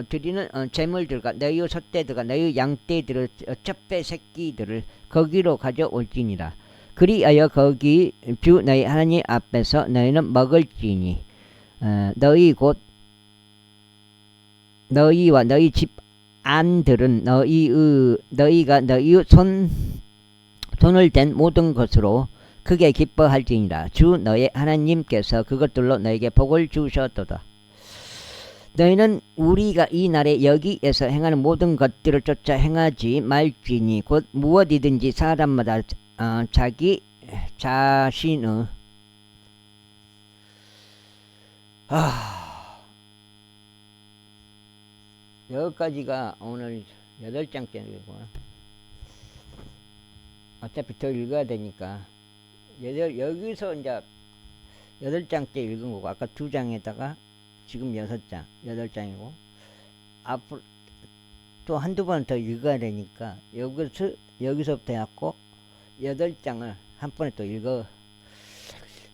드리는 제물들과 너희의 솥대들과 너희의 양떼들의 첩배 새끼들을 거기로 가져올지니라. 그리하여 거기 주 너희 하나님 앞에서 너희는 먹을지니 너희와 너희 집 안들은 너희가 너희의 손을 댄 모든 것으로 크게 기뻐할지니라. 주 너희 하나님께서 그것들로 너희에게 복을 주셨도다. 너희는 우리가 이 날에 여기에서 행하는 모든 것들을 쫓아 행하지 말지니 곧 무엇이든지 사람마다 자기 자신의 여기까지가 오늘 8장째이구나. 어차피 더 읽어야 되니까 여기서 이제 8장째 읽은 거고 아까 2장에다가 지금 8장이고 앞으로 또 한두 번 더 읽어야 되니까 여기서부터 해갖고 8장을 한 번에 또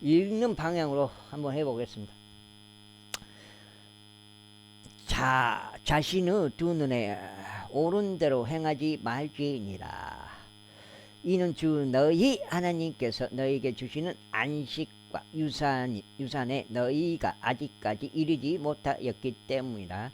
읽는 방향으로 한번 해보겠습니다. 자신의 두 눈에 옳은 대로 행하지 말지니라. 이는 주 너희 하나님께서 너희에게 주시는 안식과 유산에 너희가 아직까지 이르지 못하였기 때문이라.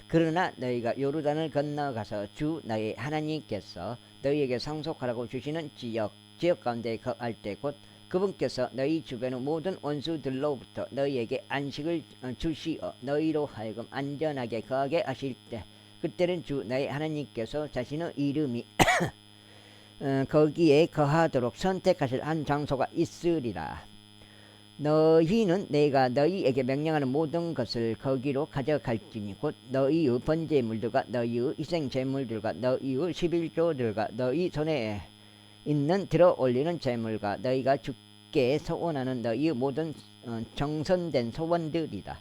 그러나 너희가 요르단을 건너가서 주 너희 하나님께서 너희에게 상속하라고 주시는 지역 가운데 거할 때 곧 그분께서 너희 주변의 모든 원수들로부터 너희에게 안식을 주시어 너희로 하여금 안전하게 거하게 하실 때, 그때는 주 너희 하나님께서 자신의 이름이 거기에 거하도록 선택하실 한 장소가 있으리라. 너희는 내가 너희에게 명령하는 모든 것을 거기로 가져갈지니 곧 너희의 번제물들과 너희의 희생제물들과 너희의 11조들과 너희 손에 있는 들어 올리는 제물과 너희가 주께 소원하는 너희의 모든 정선된 소원들이다.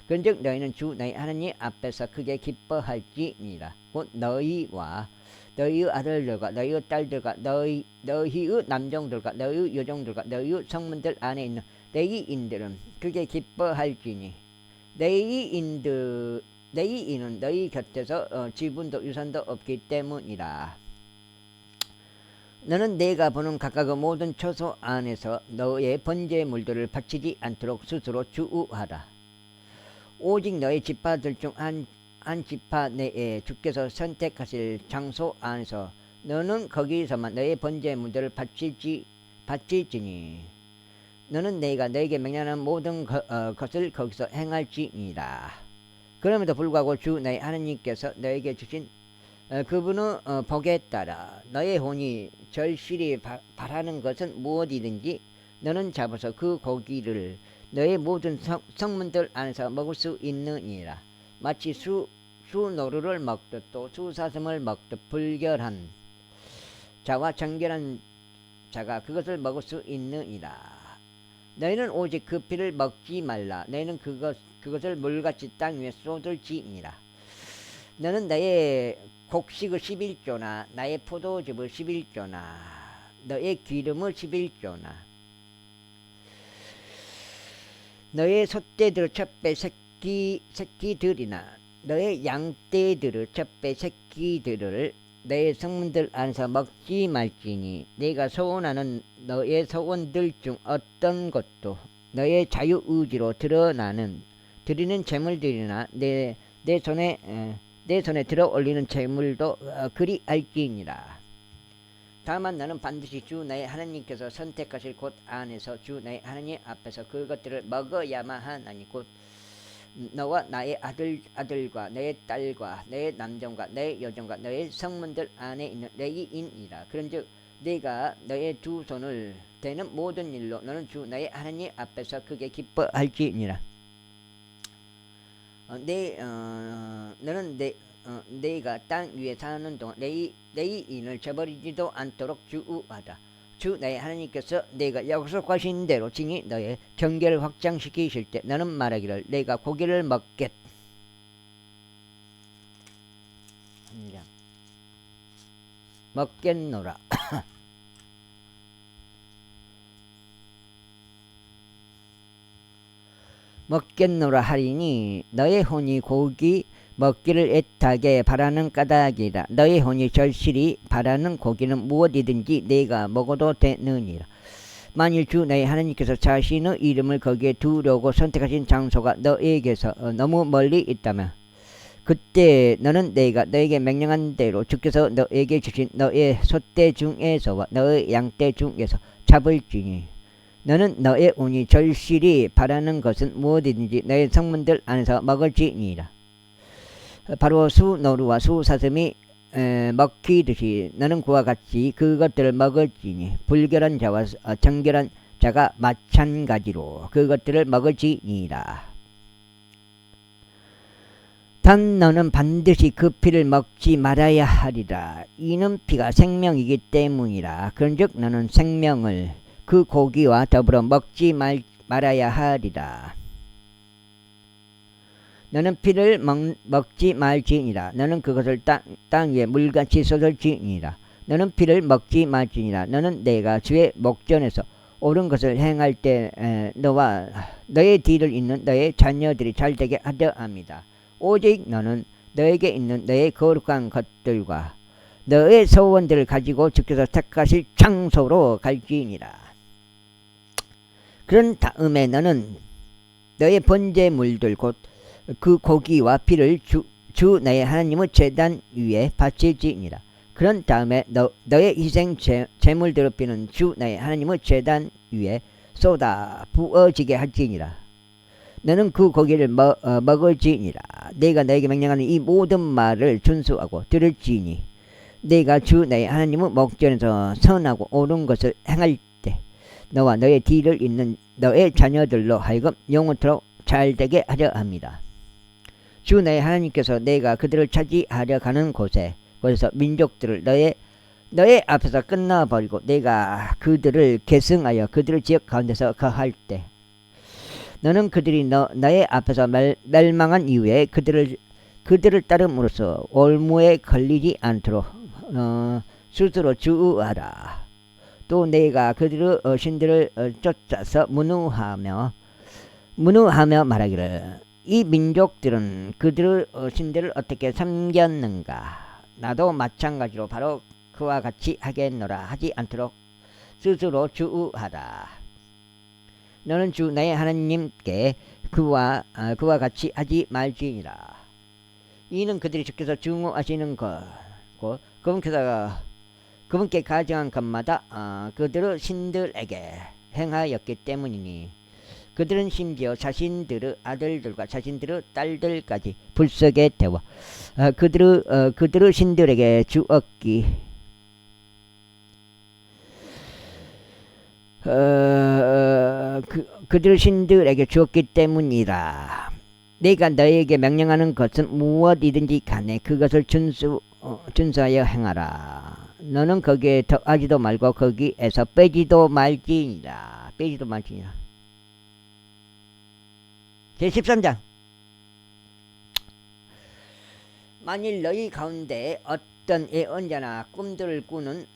그런즉 너희는 주 너희 하나님 앞에서 크게 기뻐할지니라. 곧 너희와 너희의 아들들과 너희의 딸들과 너희의 남종들과 너희의 여종들과 너희의 성문들 안에 있는 레위인들은 크게 기뻐할지니 레위인은 너희 곁에서 지분도 유산도 없기 때문이라. 너는 내가 보는 각각의 모든 처소 안에서 너의 번제물들을 바치지 않도록 스스로 주의하라. 오직 너의 지파들 중 한 지파 내에 주께서 선택하실 장소 안에서 너는 거기서만 너의 번제물들을 바칠지니 너는 내가 너에게 명령하는 모든 것을 거기서 행할지니라. 그럼에도 불구하고 주 너희 하나님께서 너에게 주신 그분의 복에 따라 너의 혼이 절실히 바라는 것은 무엇이든지 너는 잡아서 그 고기를 너의 모든 성문들 안에서 먹을 수 있느니라. 마치 수노루를 먹듯 또 수사슴을 먹듯 불결한 자와 정결한 자가 그것을 먹을 수 있느니라. 너희는 오직 그 피를 먹지 말라. 너희는 그것을 물같이 땅 위에 쏟을지니라. 너는 나의 곡식의 11조나 나의 포도즙의 11조나 너의 기름의 11조나 너의 솥대들 첫배 새끼들이나 너의 양떼들의 첫배 새끼들을 너의 성문들 안에서 먹지 말지니 내가 소원하는 너의 소원들 중 어떤 것도 너의 자유의지로 드리는 제물들이나 내 손에 들어 올리는 제물도 그리 알지니라. 다만 너는 반드시 주 너의 하나님께서 선택하실 곳 안에서 주 너의 하나님 앞에서 그것들을 먹어야만 하나니 곧 너와 나의 아들과 너의 딸과 너의 남종과 너의 여종과 너의 성문들 안에 있는 레위인이라. 그런즉 네가 너의 두 손을 대는 모든 일로 너는 주 너의 하나님 앞에서 크게 기뻐할지니라. 너는 내가 땅 위에 사는 동안 레위인을 저버리지도 않도록 주의하라. 주 너의 하나님께서 내가 약속하신 대로 칭히 너의 경계를 확장시키실 때 너는 말하기를 내가 고기를 먹겠노라. 먹겠노라 하리니 너의 혼이 고기 먹기를 애타게 바라는 까닭이라. 너의 혼이 절실히 바라는 고기는 무엇이든지 내가 먹어도 되느니라. 만일 주 너의 하나님께서 자신의 이름을 거기에 두려고 선택하신 장소가 너에게서 너무 멀리 있다면 그때 너는 내가 너에게 명령한 대로 주께서 너에게 주신 너의 솥대 중에서와 너의 양떼 중에서 잡을지니 너는 너의 혼이 절실히 바라는 것은 무엇이든지 너의 성문들 안에서 먹을지니라. 바로 수노루와 수사슴이 먹히듯이 너는 그와 같이 그것들을 먹을지니 불결한 자와 정결한 자가 마찬가지로 그것들을 먹을지니라. 단 너는 반드시 그 피를 먹지 말아야 하리라. 이는 피가 생명이기 때문이라. 그런즉 너는 생명을 그 고기와 더불어 먹지 말아야 하리라. 너는 피를 먹지 말지니라. 너는 그것을 땅 위에 물같이 쏟을지니라. 너는 피를 먹지 말지니라. 너는 내가 주의 목전에서 옳은 것을 행할 때 너와 너의 뒤를 잇는 너의 자녀들이 잘되게 하려 합니다. 오직 너는 너에게 있는 너의 거룩한 것들과 너의 소원들을 가지고 주께서 택하실 장소로 갈지니라. 그런 다음에 너는 너의 번제물들 곧 그 고기와 피를 주 너의 하나님의 제단 위에 바칠지니라. 그런 다음에 너의 희생 제물 드럽히는 주 너의 하나님의 제단 위에 쏟아 부어지게 할지니라. 너는 그 고기를 먹을지니라. 내가 너에게 명령하는 이 모든 말을 준수하고 들을지니 내가 주 너의 하나님의 목전에서 선하고 옳은 것을 행할 때 너와 너의 뒤를 잇는 너의 자녀들로 하여금 영원토록 잘되게 하려 합니다. 주 너의 하나님께서 내가 그들을 차지하려 가는 곳에서 민족들을 너의 앞에서 끝나버리고 내가 그들을 계승하여 그들의 지역 가운데서 거할 때 너는 그들이 너의 앞에서 멸망한 이후에 그들을 따름으로써 올무에 걸리지 않도록 스스로 주의하라. 또 내가 그들의 신들을 쫓아서 문우하며 말하기를 이 민족들은 그들의 신들을 어떻게 섬겼는가. 나도 마찬가지로 바로 그와 같이 하겠노라 하지 않도록 스스로 주의하라. 너는 주 너의 하나님께 그와 같이 하지 말지니라. 이는 그들이 주께서 증오하시는 것고 그분께 가정한 것마다 그들의 신들에게 행하였기 때문이니 그들은 심지어 자신들의 아들들과 자신들의 딸들까지 불쌍에 태워 그들의 신들에게 주었기 그들의 신들에게 주었기 때문이라. 내가 너에게 명령하는 것은 무엇이든지 간에 그것을 준수하여 행하라. 너는 거기에 더하지도 말고 거기에서 빼지도 말지니라. 제13장. 만일 너희 가운데 어떤 예언자나 꿈들을 꾸는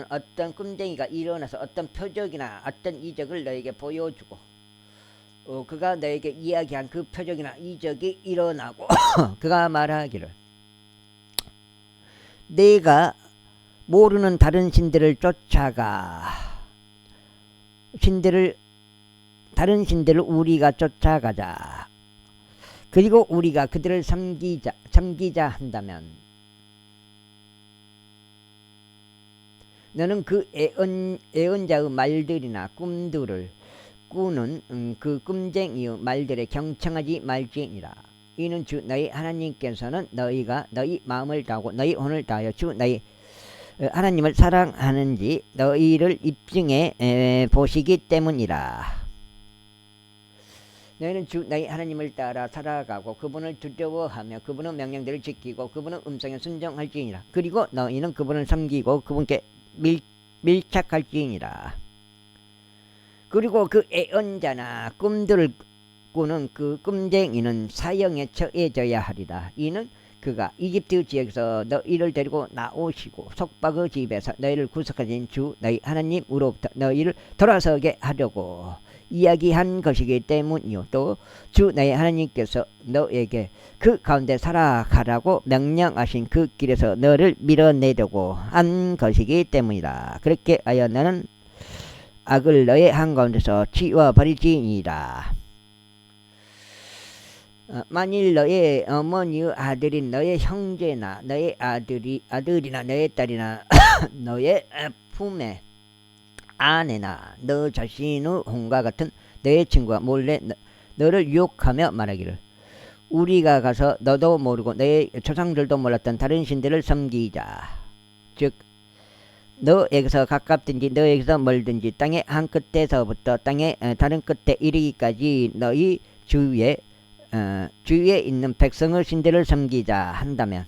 어떤 꿈쟁이가 일어나서 어떤 표적이나 어떤 이적을 너에게 보여주고 그가 너에게 이야기한 그 표적이나 이적이 일어나고 그가 말하기를 내가 모르는 다른 신들을 쫓아가 다른 신들을 우리가 쫓아가자. 그리고 우리가 그들을 섬기자 한다면 너는 그 예언자의 말들이나 꿈들을 꾸는 그 꿈쟁이의 말들에 경청하지 말지니라. 이는 주 너희 하나님께서는 너희가 너희 마음을 다하고 너희 혼을 다하여 주 너희 하나님을 사랑하는지 너희를 입증해 보시기 때문이라. 너희는 주 너희 하나님을 따라 살아가고 그분을 두려워하며 그분의 명령들을 지키고 그분의 음성에 순종할지니라. 그리고 너희는 그분을 섬기고 그분께 밀착할지니라. 그리고 그 예언자나 꿈들을 꾸는 그 꿈쟁이는 사형에 처해져야 하리라. 이는 그가 이집트 지역에서 너희를 데리고 나오시고 속박의 집에서 너희를 구속하신 주 너희 하나님으로부터 너희를 돌아서게 하려고 이야기한 것이기 때문이요. 또 주 너희 하나님께서 너에게 그 가운데 살아가라고 명령하신 그 길에서 너를 밀어내려고 한 것이기 때문이라. 그렇게 하여 너는 악을 너의 한가운데서 치워버리지니라. 만일 너의 어머니의 아들인 너의 형제나 너의 아들이나 너의 딸이나 너의 품의 아내나 너 자신의 혼과 같은 너의 친구가 몰래 너를 유혹하며 말하기를 우리가 가서 너도 모르고 너의 조상들도 몰랐던 다른 신들을 섬기자. 즉 너에게서 가깝든지 너에게서 멀든지 땅의 한 끝에서부터 땅의 다른 끝에 이르기까지 너희 주위에 있는 백성의 신들을 섬기자 한다면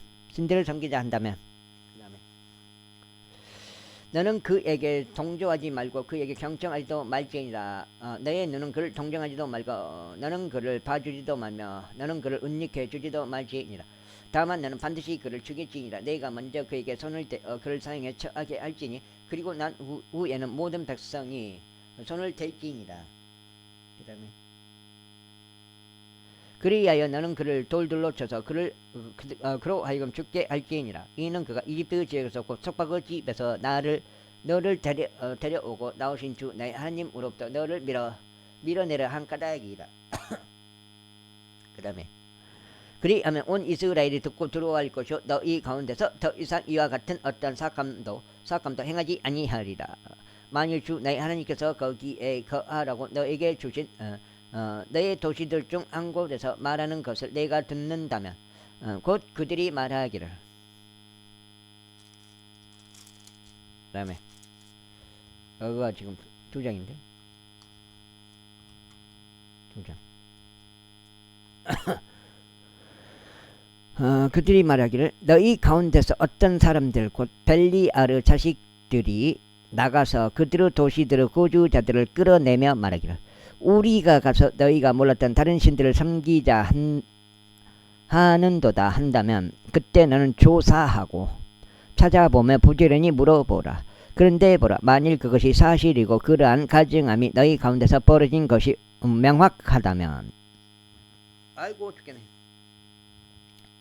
너는 그에게 동조하지 말고 그에게 경청하지도 말지니라. 너의 눈은 그를 동정하지도 말고 너는 그를 봐주지도 말며 너는 그를 은닉해 주지도 말지니라. 다만 너는 반드시 그를 죽일지니라. 내가 먼저 그에게 손을 대 그를 사용해 처하게 할지니 그리고 난 후에는 모든 백성이 손을 댈지니라. 그 다음에 그리하여 너는 그를 돌들로 쳐서 그로 하여금 죽게 할지니라. 이는 그가 이집트 지역에서 곧 속박의 집에서 너를 데려오고 나오신 주 너의 하나님으로부터 너를 밀어내려 한 까닭이라. 그 다음에 그리하면 온 이스라엘이 듣고 두려워할 것이요 너희 가운데서 더 이상 이와 같은 어떤 삭감도 행하지 아니하리라. 만일 주 너희 하나님께서 거기에 거하라고 너에게 주신 너의 도시들 중 한 곳에서 말하는 것을 내가 듣는다면 곧 그들이 말하기를. 그 다음에 여기가 지금 2장인데 2장 그들이 말하기를 너희 가운데서 어떤 사람들 곧 벨리아르 자식들이 나가서 그들의 도시들의 거주자들을 끌어내며 말하기를 우리가 가서 너희가 몰랐던 다른 신들을 섬기자 하는도다 한다면 그때 너는 조사하고 찾아보며 부지런히 물어보라. 그런데 보라, 만일 그것이 사실이고 그러한 가증함이 너희 가운데서 벌어진 것이 명확하다면 아이고 죽겠네.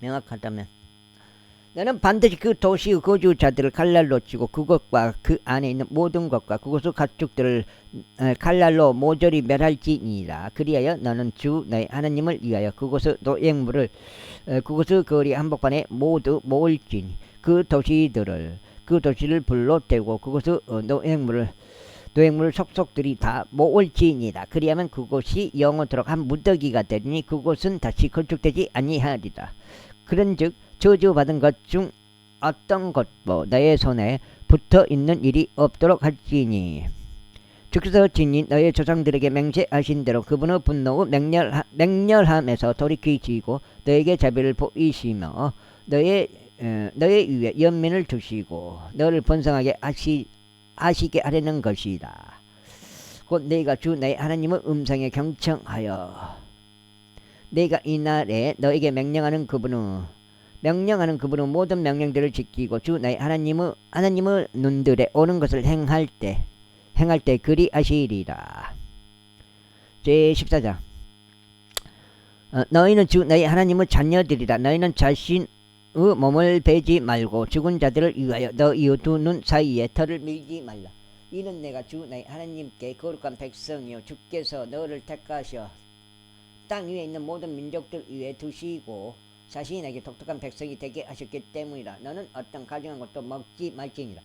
명확하다면 너는 반드시 그 도시의 거주자들을 칼날로 치고 그것과 그 안에 있는 모든 것과 그것의 가축들을 칼날로 모조리 멸할지니라. 그리하여 너는 주 너의 하나님을 위하여 그곳의 노획물을 그곳의 거리 한복판에 모두 모을지니 그 도시를 불로 떼고 그곳의 노획물을 속속들이 다 모을지니라. 그리하면 그곳이 영원토록 한 무더기가 되리니 그곳은 다시 건축되지 아니하리라. 그런즉 저주받은 것 중 어떤 것도 너의 손에 붙어 있는 일이 없도록 할지니 주께서 진히 너의 조상들에게 맹세하신 대로 그분의 분노의 맹렬함에서 돌이키시고 너에게 자비를 보이시며 너의 위에 연민을 두시고 너를 번성하게 하시게 하려는 것이다. 곧 내가 주 너의 하나님의 음성에 경청하여 내가 이날에 너에게 명령하는 그분의 모든 명령들을 지키고 주 너의 하나님의 눈들에 오는 것을 행할 때 그리하시리라. 제14장 너희는 주 너희 하나님의 자녀들이라. 너희는 자신의 몸을 베지 말고 죽은 자들을 위하여 너희의 두 눈 사이에 털을 밀지 말라. 이는 내가 주 너희 하나님께 거룩한 백성이요 주께서 너를 택하셔 땅 위에 있는 모든 민족들 위에 두시고 자신에게 독특한 백성이 되게 하셨기 때문이라. 너는 어떤 가증한 것도 먹지 말지니라.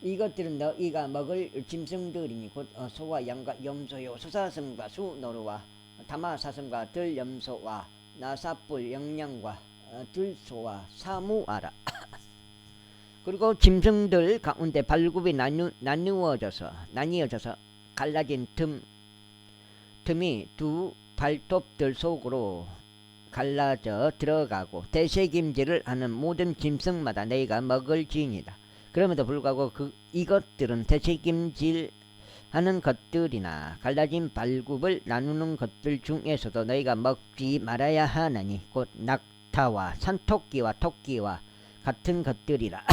이것들은 너희가 먹을 짐승들이니 곧 소와 양과 염소요 수사슴과 수노루와 다마사슴과 들염소와 나사뿔 영양과 들소와 사무아라. 그리고 짐승들 가운데 발굽이 나뉘어져서 갈라진 틈이 두 발톱들 속으로 갈라져 들어가고 대책임질을 하는 모든 짐승마다 너희가 먹을지니라. 그럼에도 불구하고 이것들은 대책임질 하는 것들이나 갈라진 발굽을 나누는 것들 중에서도 너희가 먹지 말아야 하나니 곧 낙타와 산토끼와 토끼와 같은 것들이라.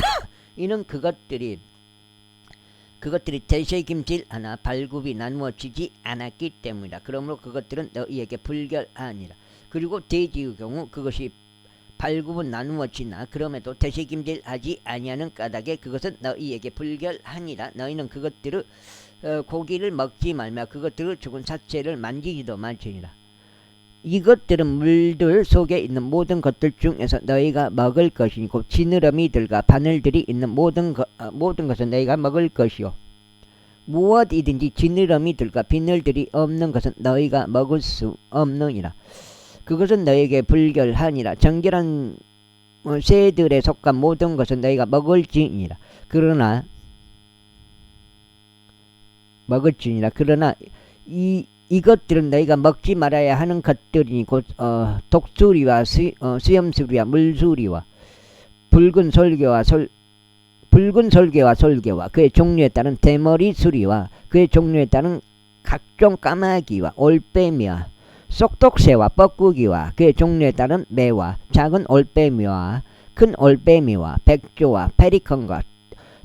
이는 그것들이 대책임질 하나 발굽이 나누어지지 않았기 때문이라. 그러므로 그것들은 너희에게 불결하니라. 그리고 돼지의 경우 그것이 발굽은 나누어지나 그럼에도 대책임질하지 아니하는 까닭에 그것은 너희에게 불결하니라. 너희는 그것들의 고기를 먹지 말며 그것들의 죽은 사체를 만지지도 말지니라. 이것들은 물들 속에 있는 모든 것들 중에서 너희가 먹을 것이니 곧 지느러미들과 바늘들이 있는 모든 것은 너희가 먹을 것이요 무엇이든지 지느러미들과 비늘들이 없는 것은 너희가 먹을 수 없느니라. 그것은 너희에게 불결하니라. 정결한 새들에 속한 모든 것은 너희가 먹을지니라. 그러나 이것들은 너희가 먹지 말아야 하는 것들이니 곧 독수리와 수염수리와 물수리와 붉은 붉은 솔개와 그의 종류에 따른 대머리 수리와 그의 종류에 따른 각종 까마귀와 올빼미와 쏙독새와 뻐꾸기와 그의 종류에 따른 매와 작은 올빼미와 큰 올빼미와 백조와 페리컨과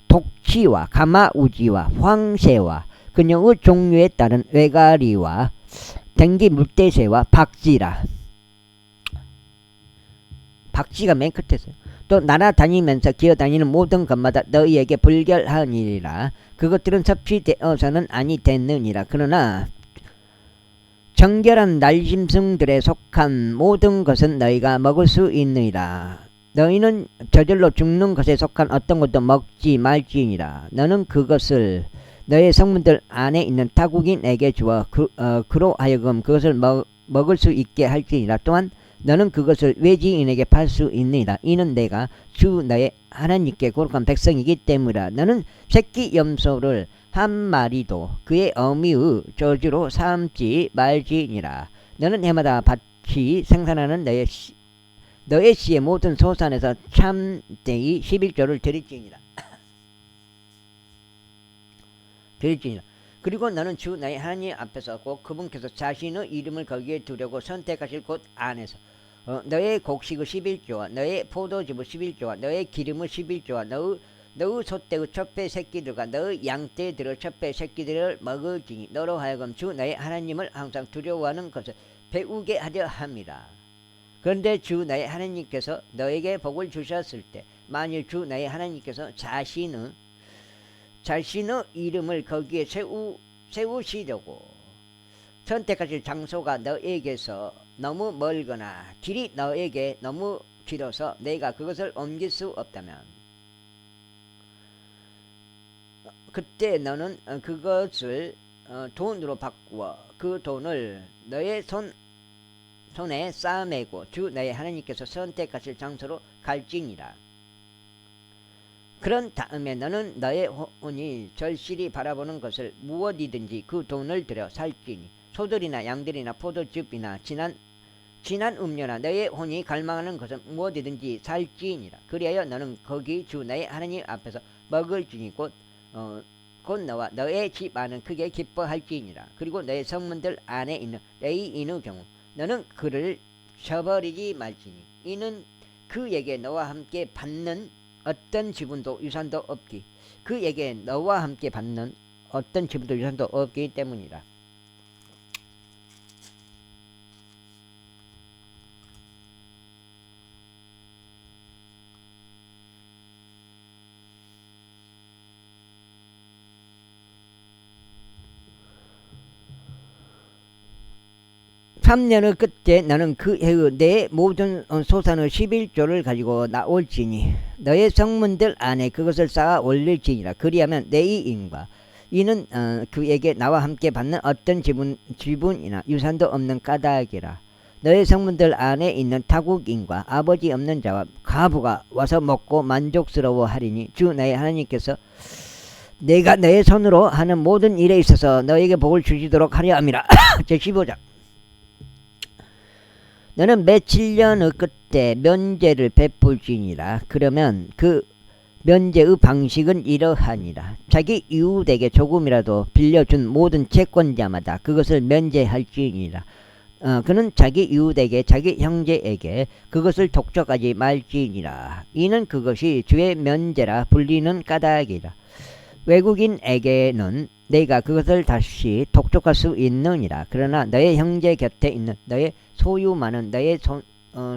독치와 가마우지와 황새와 그녀의 종류에 따른 외가리와 댕기 물대새와 박쥐라. 박쥐가 맨 끝에서요. 또 날아다니면서 기어다니는 모든 것마다 너희에게 불결하니라. 그것들은 섭취되어서는 아니 됐느니라. 그러나 정결한 날짐승들에 속한 모든 것은 너희가 먹을 수 있느니라. 너희는 저절로 죽는 것에 속한 어떤 것도 먹지 말지니라. 너는 그것을 너의 성문들 안에 있는 타국인에게 주어 그로 하여금 그것을 먹을 수 있게 할지니라. 또한 너는 그것을 외지인에게 팔 수 있느니라. 이는 내가 주 너의 하나님께 거룩한 백성이기 때문이라. 너는 새끼 염소를 한 마리도 그의 어미의 저주로 삼지 말지니라. 너는 해마다 밭이 생산하는 너의 씨의 모든 소산에서 참되이 11조를 드릴지니라. 그리고 너는 주 너의 하나님 앞에서 꼭 그분께서 자신의 이름을 거기에 두려고 선택하실 곳 안에서 너의 곡식의 11조와 너의 포도즙의 11조와 너의 기름의 11조와 너의 소떼의 첩배 새끼들과 너의 양떼들의 첩배 새끼들을 먹을지니 너로 하여금 주 너의 하나님을 항상 두려워하는 것을 배우게 하려 함이라. 그런데 주 너의 하나님께서 너에게 복을 주셨을 때 만일 주 너의 하나님께서 자신의 이름을 거기에 세우시려고 선택하실 장소가 너에게서 너무 멀거나 길이 너에게 너무 길어서 내가 그것을 옮길 수 없다면 그때 너는 그것을 돈으로 바꾸어 그 돈을 너의 손에 쌓아매고 주 너의 하나님께서 선택하실 장소로 갈지니라. 그런 다음에 너는 너의 혼이 절실히 바라보는 것을 무엇이든지 그 돈을 들여 살지니 소들이나 양들이나 포도즙이나 진한 음료나 너의 혼이 갈망하는 것은 무엇이든지 살지니라. 그리하여 너는 거기 주 너의 하나님 앞에서 먹을지니 곧 너와 너의 집 안은 크게 기뻐할지니라. 그리고 너의 성문들 안에 있는 레위인의 경우 너는 그를 저버리지 말지니 이는 그에게 너와 함께 받는 어떤 지분도 유산도 없기 그에게 너와 함께 받는 어떤 지분도 유산도 없기 때문이라. (3년의) 끝에 너는 그 해의 내 모든 소산의 11조를 가지고 나올지니 너의 성문들 안에 그것을 쌓아 올릴지니라. 그리하면 레위인과 이는 그에게 나와 함께 받는 어떤 지분이나 유산도 없는 까닭이라. 너의 성문들 안에 있는 타국인과 아버지 없는 자와 과부가 와서 먹고 만족스러워 하리니 주 너의 하나님께서 내가 너의 손으로 하는 모든 일에 있어서 너에게 복을 주시도록 하려 함이라. 제15장 너는 매 7년의 끝에 면제를 베풀지니라. 그러면 그 면제의 방식은 이러하니라. 자기 이웃에게 조금이라도 빌려준 모든 채권자마다 그것을 면제할지니라. 그는 자기 이웃에게 자기 형제에게 그것을 독촉하지 말지니라. 이는 그것이 주의 면제라 불리는 까닭이라. 외국인에게는 내가 그것을 다시 독촉할 수 있느니라. 그러나 너의 형제 곁에 있는 너의 소유 많은 너의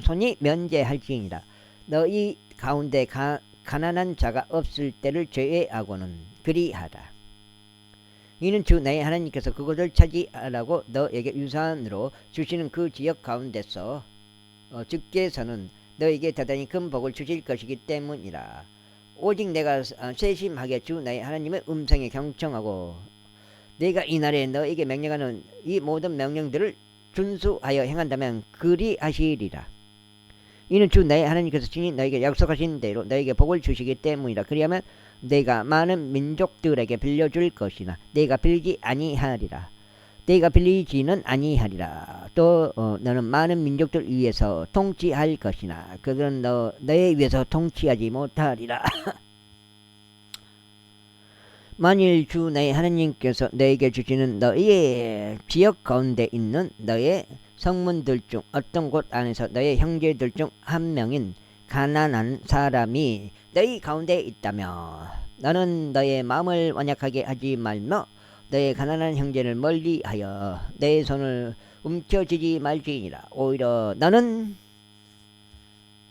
손이 면제할지니라. 너희 가운데 가난한 자가 없을 때를 제외하고는 그리하라. 이는 주 너의 하나님께서 그것을 차지하라고 너에게 유산으로 주시는 그 지역 가운데서 주께서는 너에게 대단히 큰 복을 주실 것이기 때문이라. 오직 내가 세심하게 주 너의 하나님의 음성에 경청하고 내가 이날에 너에게 명령하는 이 모든 명령들을 준수하여 행한다면 그리하시리라. 이는 주 너의 하나님께서 친히 너에게 약속하신 대로 너에게 복을 주시기 때문이라. 그리하면 내가 많은 민족들에게 빌려줄 것이나 내가 빌리지 아니하리라. 내가 빌리지는 아니하리라. 또 너는 많은 민족들 위해서 통치할 것이나 그들은 너에 위해서 통치하지 못하리라. 만일 주 너희 하나님께서 너에게 주시는 너희의 지역 가운데 있는 너의 성문들 중 어떤 곳 안에서 너의 형제들 중 한 명인 가난한 사람이 너희 가운데 있다며 너는 너의 마음을 완약하게 하지 말며 너의 가난한 형제를 멀리하여 내 손을 움켜쥐지 말지니라.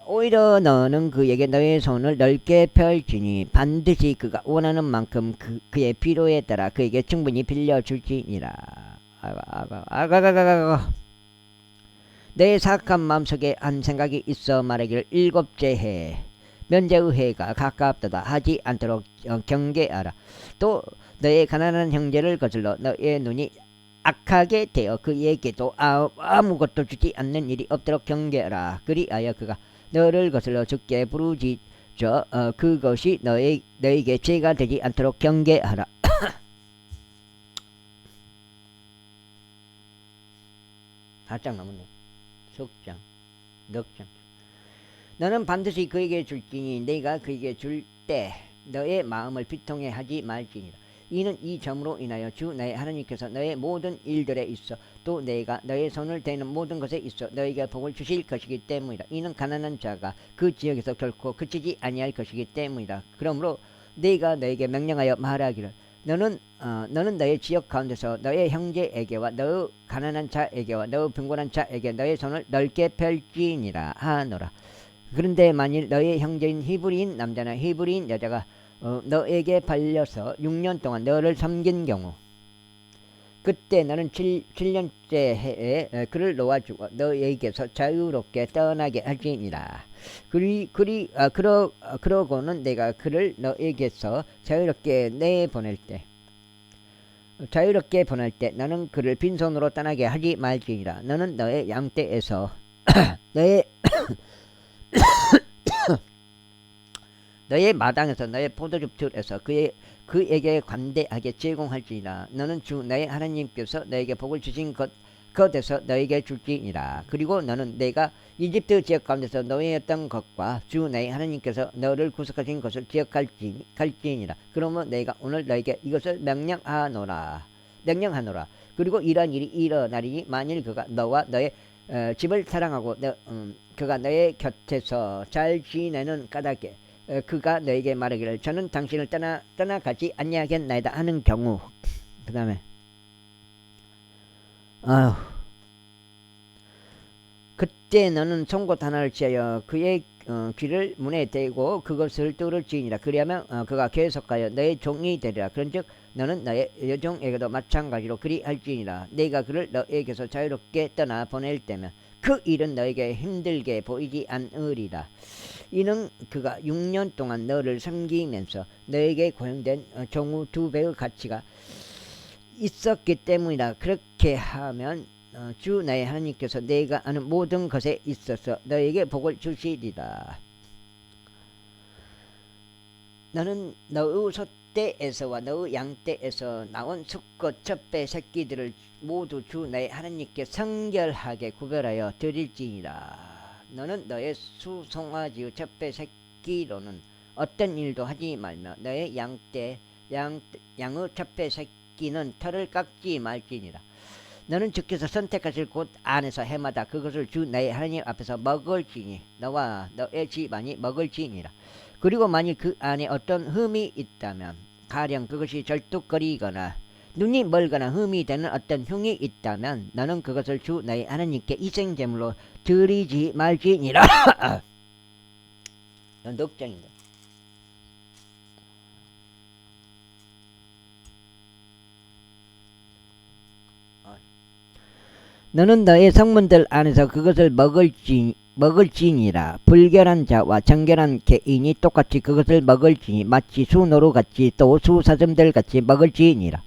오히려 너는 그에게 너의 손을 넓게 펼치니 반드시 그가 원하는 만큼 그의 필요에 따라 그에게 충분히 빌려줄지니라. 내 사악한 마음속에 한 생각이 있어 말하기를 일곱째 해 면제의 해가 가깝도다 하지 않도록 경계하라. 또 너의 가난한 형제를 거슬러 너의 눈이 악하게 되어 그에게도 아무것도 주지 않는 일이 없도록 경계하라. 그리하여 그가 너를 거슬러 죽게 부르짖어 그것이 너에게 죄가 되지 않도록 경계하라. 살짝 남았네. 석장, 넉장. 너는 반드시 그에게 줄지니 네가 그에게 줄 때 너의 마음을 비통해 하지 말지니라. 이는 이 점으로 인하여 주 너의 하나님께서 너의 모든 일들에 있어 또 내가 너의 손을 대는 모든 것에 있어 너에게 복을 주실 것이기 때문이다. 이는 가난한 자가 그 지역에서 결코 그치지 아니할 것이기 때문이다. 그러므로 네가 너에게 명령하여 말하기를 너는 너의 지역 가운데서 너의 형제에게와 너의 가난한 자에게와 너의 빈곤한 자에게 너의 손을 넓게 펼지니라 하노라. 그런데 만일 너의 형제인 히브리인 남자나 히브리인 여자가 너에게 발려서 6년 동안 너를 섬긴 경우 그때 너는 7년째 해에 그를 놓아주고 너에게서 자유롭게 떠나게 할지니라. 그러고는 내가 그를 너에게서 자유롭게 보낼 때 너는 그를 빈손으로 떠나게 하지 말지니라. 너는 너의 양떼에서 너의 마당에서 너의 포도즙 틀에서 그에게 관대하게 제공할지니라. 너는 주 너의 하나님께서 너에게 복을 주신 것에서 너에게 줄지니라. 그리고 너는 내가 이집트 지역 가운데서 노예였던 것과 주 너의 하나님께서 너를 구속하신 것을 기억할지니라. 그러면 내가 오늘 너에게 이것을 명령하노라. 그리고 이러한 일이 일어나리니 만일 그가 너와 너의 집을 사랑하고 그가 너의 곁에서 잘 지내는 까닭에 그가 너에게 말하기를 저는 당신을 떠나가지 아니하겠나이다 하는 경우 그 다음에 그때 너는 송곳 하나를 취하여 그의 귀를 문에 대고 그것을 뚫을지니라. 그리하면 그가 계속하여 너의 종이 되리라. 그런즉 너는 너의 여종에게도 마찬가지로 그리할지니라. 내가 그를 너에게서 자유롭게 떠나 보낼 때면 그 일은 너에게 힘들게 보이지 않으리라. 이는 그가 6년 동안 너를 섬기면서 너에게 고용된 종우 2배의 가치가 있었기 때문이다. 그렇게 하면 주 너의 하나님께서 내가 아는 모든 것에 있어서 너에게 복을 주시리라. 너는 너의 소떼에서와 너의 양떼에서 나온 수컷 첫배 새끼들을 모두 주 너의 하나님께 성결하게 구별하여 드릴지니라. 너는 너의 수송아지의 첫배 새끼로는 어떤 일도 하지 말며 너의 양의 첫배 새끼는 털을 깎지 말지니라. 너는 주께서 선택하실 곳 안에서 해마다 그것을 주 너의 하나님 앞에서 먹을지니 너와 너의 집안이 먹을지니라. 그리고 만일 그 안에 어떤 흠이 있다면 가령 그것이 절뚝거리거나 눈이 멀거나 흠이 되는 어떤 흉이 있다면 너는 그것을 주 너의 하나님께 희생제물로 드리지 말지니라. 넉장입니다. 너는 너의 성문들 안에서 그것을 먹을지니라. 불결한 자와 정결한 개인이 똑같이 그것을 먹을지니 마치 수노루같이 또 수사슴들같이 먹을지니라.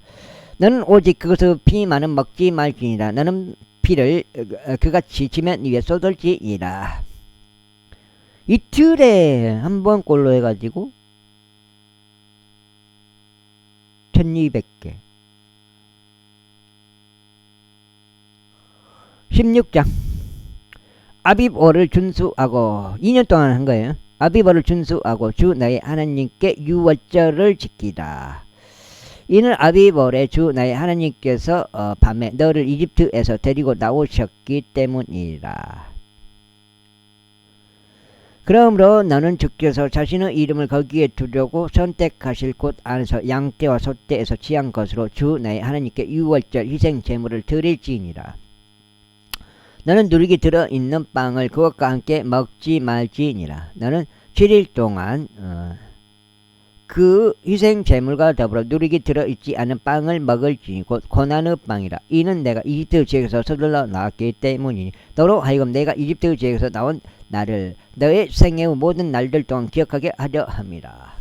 너는 오직 그것의 피만은 먹지 말지니라. 너는 피를 그같이 지면 위에 쏟을지니라. 이틀에 한 번 꼴로 해가지고 1200개 16장 아비보를 준수하고 2년 동안 한 거예요. 아비보를 준수하고 주 너의 하나님께 유월절을 지키라. 이는 아비벌의 주 나의 하나님께서 밤에 너를 이집트에서 데리고 나오셨기 때문이라. 그러므로 너는 주께서 자신의 이름을 거기에 두려고 선택하실 곳 안에서 양떼와 소떼에서 취한 것으로 주 나의 하나님께 유월절 희생 제물을 드릴지니라. 너는 누룩이 들어있는 빵을 그것과 함께 먹지 말지니라. 너는 7일 동안 그 희생 제물과 더불어 누룩이 들어있지 않은 빵을 먹을지니 곧 고난의 빵이라. 이는 내가 이집트 지역에서 서둘러 나왔기 때문이니 너로 하여금 내가 이집트 지역에서 나온 날을 너의 생애의 모든 날들 동안 기억하게 하려 함이라.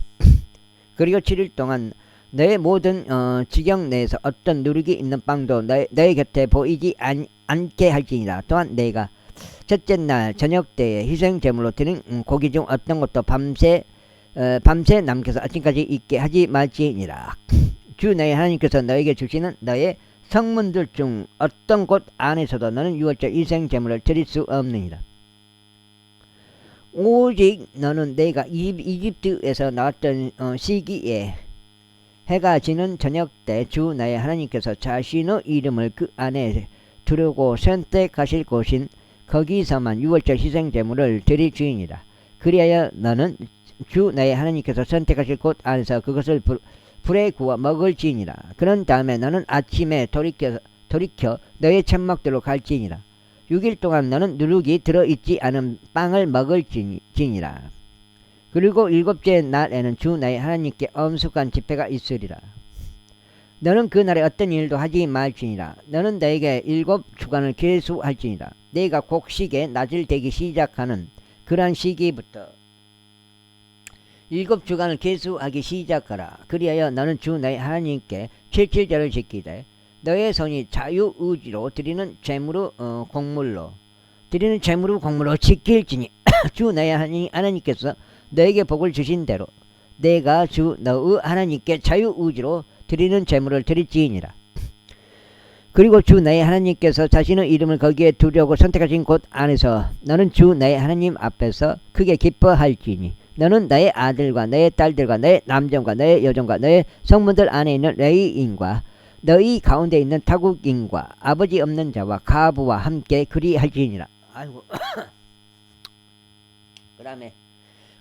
그리고 7일 동안 너의 모든 지경 내에서 어떤 누룩이 있는 빵도 너의 곁에 보이지 않게 할지니라. 또한 내가 첫째 날 저녁 때에 희생 제물로 드린 고기 중 어떤 것도 밤새 남겨서 아침까지 있게 하지 말지니라. 주 너의 하나님께서 너에게 주시는 너의 성문들 중 어떤 곳 안에서도 너는 유월절 희생 제물을 드릴 수 없느니라. 오직 너는 내가 이집트에서 나왔던 시기에 해가 지는 저녁 때 주 나의 하나님께서 자신의 이름을 그 안에 두르고 선택하실 곳인 거기서만 유월절 희생 제물을 드릴지니라. 그리하여 너는 주 나의 하나님께서 선택하실 곳 안에서 그것을 불에 구워 먹을지니라. 그런 다음에 너는 아침에 돌이켜 너의 천막들로 갈지니라. 6일 동안 너는 누룩이 들어있지 않은 빵을 먹을지니라. 그리고 7째 날에는 주 나의 하나님께 엄숙한 집회가 있으리라. 너는 그 날에 어떤 일도 하지 말지니라. 너는 너에게 7주간을 계수할지니라. 내가 곡식에 낫을 대기 시작하는 그러한 시기부터 7주간을 계수하기 시작하라. 그리하여 너는 주 나의 하나님께 7.7절을 지키되 너의 손이 자유의지로 드리는 제물의 곡물로 지킬지니 주 나의 하나님께서 너에게 복을 주신 대로 내가 주 너의 하나님께 자유의지로 드리는 제물을 드릴지니라. 그리고 주 나의 하나님께서 자신의 이름을 거기에 두려고 선택하신 곳 안에서 너는 주 나의 하나님 앞에서 크게 기뻐할지니 너는 너의 아들과 너의 딸들과 너의 남종과 너의 여종과 너의 성문들 안에 있는 레위인과 너희 가운데 있는 타국인과 아버지 없는 자와 가부와 함께 그리할지니라. 아이고. 그 다음에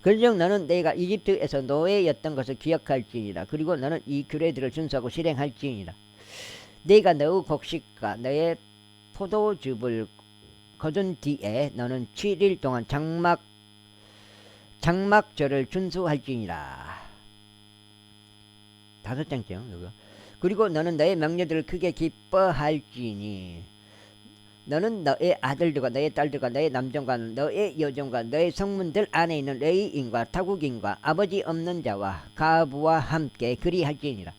그런즉 너는 내가 이집트에서 노예였던 것을 기억할지니라. 그리고 너는 이 규례들을 준수하고 실행할지니라. 내가 너의 곡식과 너의 포도즙을 거둔 뒤에 너는 7일 동안 장막절을 준수할지니라. 5장쯤 이거. 그리고 너는 너의 명령들을 크게 기뻐할지니 너는 너의 아들들과 너의 딸들과 너의 남종과 너의 여종과 너의 성문들 안에 있는 레위인과 타국인과 아버지 없는 자와 가부와 함께 그리할지니라.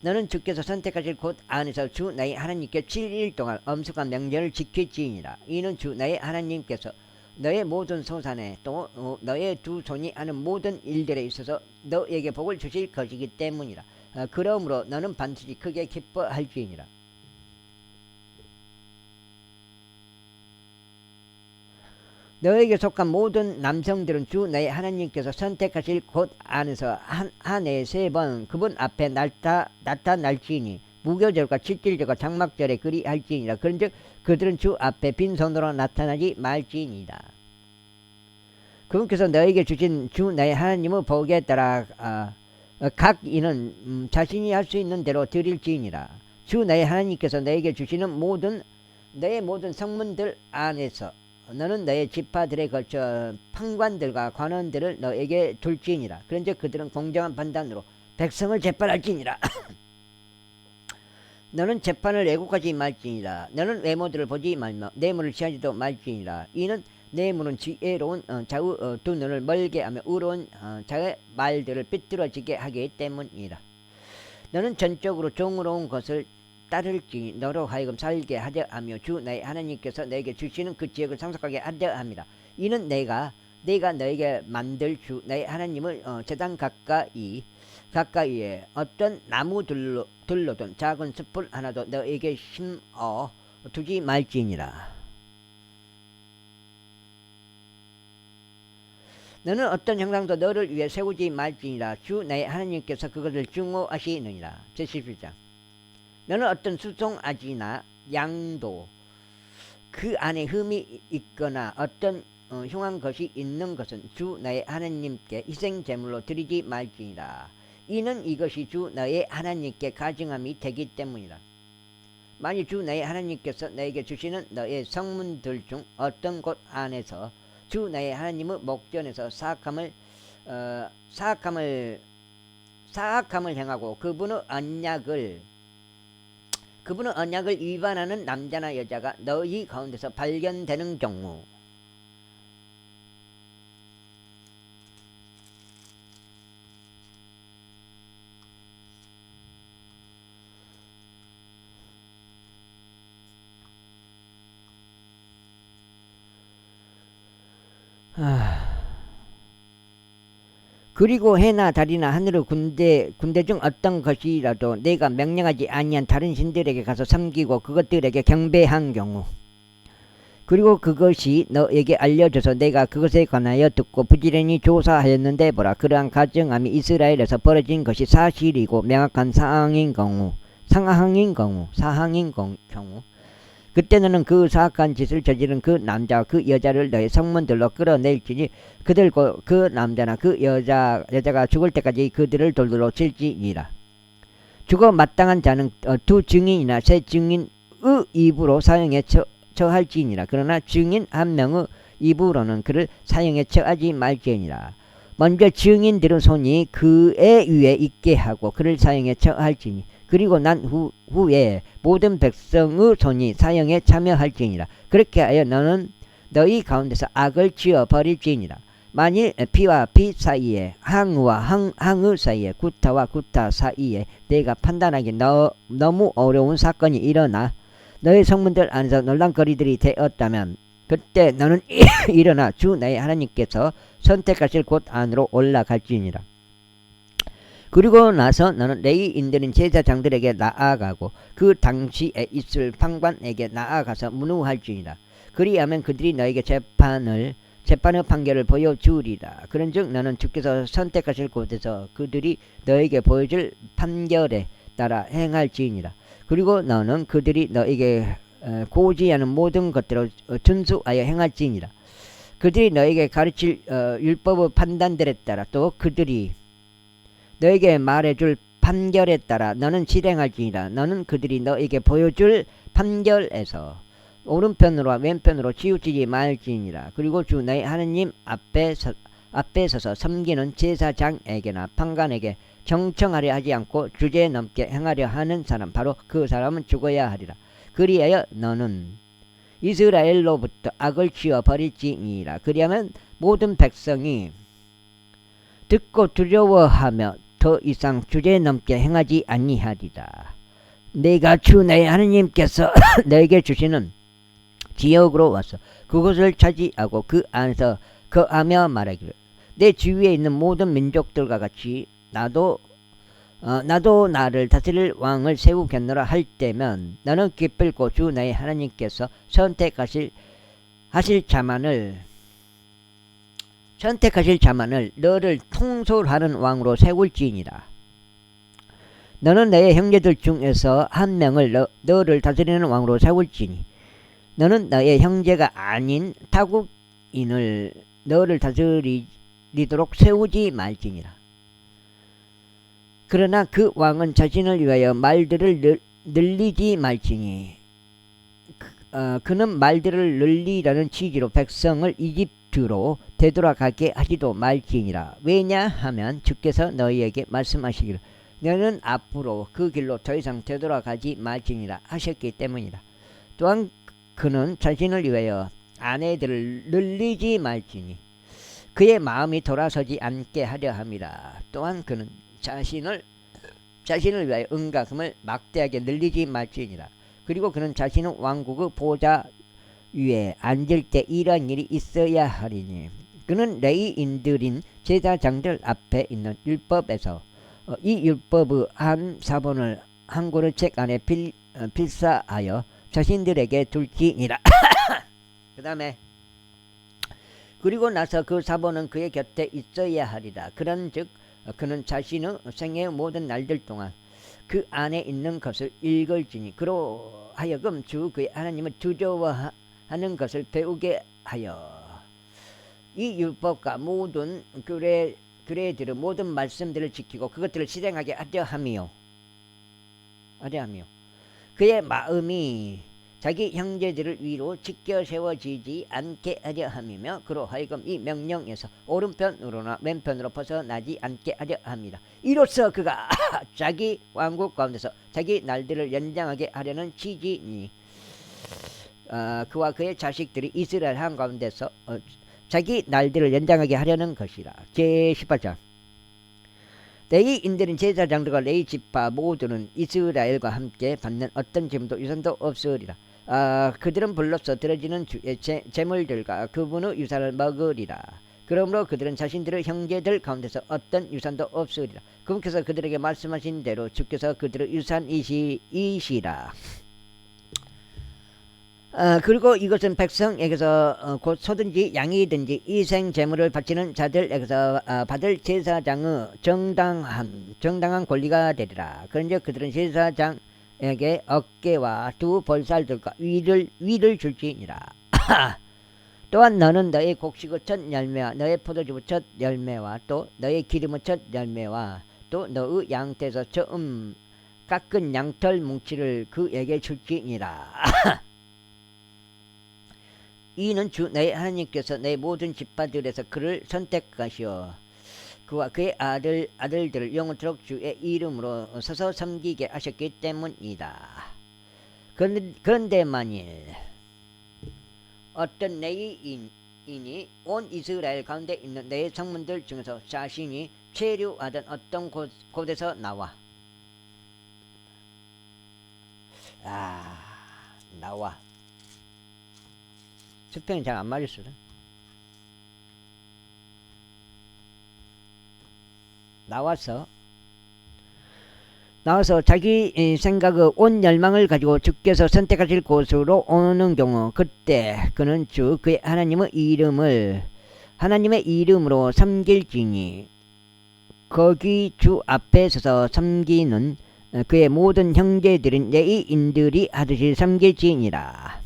너는 주께서 선택하실 곳 안에서 주 나의 하나님께 7일 동안 엄숙한 명절을 지킬지니라. 이는 주 나의 하나님께서 너의 모든 소산에 또 너의 두 손이 하는 모든 일들에 있어서 너에게 복을 주실 것이기 때문이라. 그러므로 너는 반드시 크게 기뻐할지니라. 너에게 속한 모든 남성들은 주 너의 하나님께서 선택하실 곳 안에서 한 해에 3번 그분 앞에 나타날지니 무교절과 칠칠절과 장막절에 그리할지니라. 그런즉 그들은 주 앞에 빈손으로 나타나지 말지니라. 그분께서 너에게 주신 주 너의 하나님의 복에 따라 각 이는 자신이 할 수 있는 대로 드릴지니라. 주 너의 하나님께서 너에게 주시는 너의 모든 성문들 안에서 너는 너의 지파들에 걸쳐 판관들과 관원들을 너에게 둘지니라. 그런즉 그들은 공정한 판단으로 백성을 재판할지니라. 너는 재판을 애국하지 말지니라. 너는 외모들을 보지 말며 뇌물을 취하지도 말지니라. 이는 뇌물은 지혜로운 자의 두 눈을 멀게 하며 의로운 자의 말들을 삐뚤어지게 하기 때문이라. 너는 전적으로 정의로운 것을 따를지니 너로 하여금 살게 하려 하며 주 너의 하나님께서 너에게 주시는 그 지역을 상속하게 하려 합니다. 이는 내가 너에게 만들 주 너의 하나님을 제단 가까이에 어떤 나무 들로든 작은 숲을 하나도 너에게 심어 두지 말지니라. 너는 어떤 형상도 너를 위해 세우지 말지니라. 주 내 하나님께서 그것을 증오하시느니라. 제17장. 너는 어떤 수송아지나 양도 그 안에 흠이 있거나 어떤 흉한 것이 있는 것은 주 너의 하나님께 희생제물로 드리지 말지니라. 이는 이것이 주 너의 하나님께 가증함이 되기 때문이라. 만일 주 너의 하나님께서 너에게 주시는 너의 성문들 중 어떤 곳 안에서 주 너의 하나님의 목전에서 사악함을 행하고 그분의 언약을 위반하는 남자나 여자가 너희 가운데서 발견되는 경우 그리고 해나 달이나 하늘의 군대 중 어떤 것이라도 내가 명령하지 아니한 다른 신들에게 가서 섬기고 그것들에게 경배한 경우 그리고 그것이 너에게 알려져서 내가 그것에 관하여 듣고 부지런히 조사하였는데 보라 그러한 가증함이 이스라엘에서 벌어진 것이 사실이고 명확한 사항인 경우 그때 너는 그 사악한 짓을 저지른 그 남자와 그 여자를 너의 성문들로 끌어낼지니 그들과 그 남자나 그 여자가 죽을 때까지 그들을 돌들로 칠지니라. 죽어 마땅한 자는 두 증인이나 세 증인의 입으로 사형에 처할지니라. 그러나 증인 한 명의 입으로는 그를 사형에 처하지 말지니라. 먼저 증인들의 손이 그의 위에 있게 하고 그를 사형에 처할지니 그리고 난 후에 모든 백성의 손이 사형에 참여할지니라. 그렇게 하여 너는 너희 가운데서 악을 지어 버릴지니라. 만일 피와 피 사이에 항의와 항의 사이에 구타와 구타 사이에 내가 판단하기 너무 어려운 사건이 일어나 너희 성문들 안에서 논란거리들이 되었다면 그때 너는 일어나 주 너희 하나님께서 선택하실 곳 안으로 올라갈지니라. 그리고 나서 너는 레위인들은 제사장들에게 나아가고 그 당시에 있을 판관에게 나아가서 문의할지니라. 그리하면 그들이 너에게 재판의 판결을 보여주리라. 그런즉 너는 주께서 선택하실 곳에서 그들이 너에게 보여줄 판결에 따라 행할지니라. 그리고 너는 그들이 너에게 고지하는 모든 것들을 준수하여 행할지니라. 그들이 너에게 가르칠 율법의 판단들에 따라 또 그들이 너에게 말해줄 판결에 따라 너는 실행할지니라. 너는 그들이 너에게 보여줄 판결에서 오른편으로와 왼편으로 치우치지 말지니라. 그리고 주 너희 하느님 앞에 서서 섬기는 제사장에게나 판관에게 경청하려 하지 않고 주제넘게 행하려 하는 사람 바로 그 사람은 죽어야 하리라. 그리하여 너는 이스라엘로부터 악을 지어 버릴지니라. 그리하면 모든 백성이 듣고 두려워하며 더 이상 주제넘게 행하지 아니하리라. 내가 주 너희 하느님께서 너에게 주시는 지역으로 와서 그곳을 차지하고 그 안에서 거하며 말하기를 내 주위에 있는 모든 민족들과 같이 나도 나를 다스릴 왕을 세우겠노라 할 때면 너는 기필코 주 너희 하나님께서 선택하실 자만을 너를 통솔하는 왕으로 세울지니라. 너는 너의 형제들 중에서 한 명을 너를 다스리는 왕으로 세울지니 너는 너의 형제가 아닌 타국인을 너를 다스리도록 세우지 말지니라. 그러나 그 왕은 자신을 위하여 말들을 늘리지 말지니 그는 말들을 늘리라는 취지로 백성을 이집트로 되돌아가게 하지도 말지니라. 왜냐하면 주께서 너희에게 말씀하시기를 너는 앞으로 그 길로 더 이상 되돌아가지 말지니라 하셨기 때문이라. 또한 그는 자신을 위하여 아내들을 늘리지 말지니 그의 마음이 돌아서지 않게 하려 함이라. 또한 그는 자신을 위하여 은과 금을 막대하게 늘리지 말지니라. 그리고 그는 자신은 왕국의 보좌 위에 앉을 때 이런 일이 있어야 하리니 그는 레위인들인 제사장들 앞에 있는 율법에서 이 율법의 한 사본을 한 권의 책 안에 필사하여 자신들에게 둘지니라. 그 다음에 그리고 나서 그 사본은 그의 곁에 있어야 하리라. 그런즉 그는 자신의 생애의 모든 날들 동안 그 안에 있는 것을 읽을지니 그로 하여금 주 그의 하나님을 두려워하는 것을 배우게 하여 이 율법과 모든 규례들의 모든 말씀들을 지키고 그것들을 실행하게 하려 함이요. 그의 마음이 자기 형제들을 위로 지켜 세워지지 않게 하려 함이며 그로 하여금 이 명령에서 오른편으로나 왼편으로 벗어나지 않게 하려 함이라. 이로써 그가 자기 왕국 가운데서 자기 날들을 연장하게 하려는 취지니 그와 그의 자식들이 이스라엘 한 가운데서 자기 날들을 연장하게 하려는 것이라. 제18장 레위인들은 제사장들과 레위 지파 모두는 이스라엘과 함께 받는 어떤 짐도 유산도 없으리라. 그들은 불로써 들어지는 주의 제물들과 그분의 유산을 먹으리라. 그러므로 그들은 자신들의 형제들 가운데서 어떤 유산도 없으리라. 그분께서 그들에게 말씀하신 대로 주께서 그들의 유산이시라. 그리고 이것은 백성에게서 곧 소든지 양이든지 이생 제물을 바치는 자들에게서 받을 제사장의 정당한 권리가 되리라. 그런즉 그들은 제사장에게 어깨와 두 볼살들과 위를 줄지니라. 또한 너는 너의 곡식의 첫 열매와 너의 포도주의 첫 열매와 또 너의 기름의 첫 열매와 또 너의 양떼에서 처음 깎은 양털 뭉치를 그에게 줄지니라. 이는 주 너의 하나님께서 너의 모든 지파들에서 그를 선택하시어 그와 그의 아들들을 영원토록 주의 이름으로 서서 섬기게 하셨기 때문이다. 그런데 만일 어떤 레위인이 온 이스라엘 가운데 있는 내 성문들 중에서 자신이 체류하던 어떤 곳에서 나와 수평이 잘 안 맞았어. 나와서 자기 생각의 온 열망을 가지고 주께서 선택하실 곳으로 오는 경우 그때 그는 주 그의 하나님의 이름으로 섬길지니 거기 주 앞에 서서 섬기는 그의 모든 형제들인 레위인들이 하듯이 섬길지니라.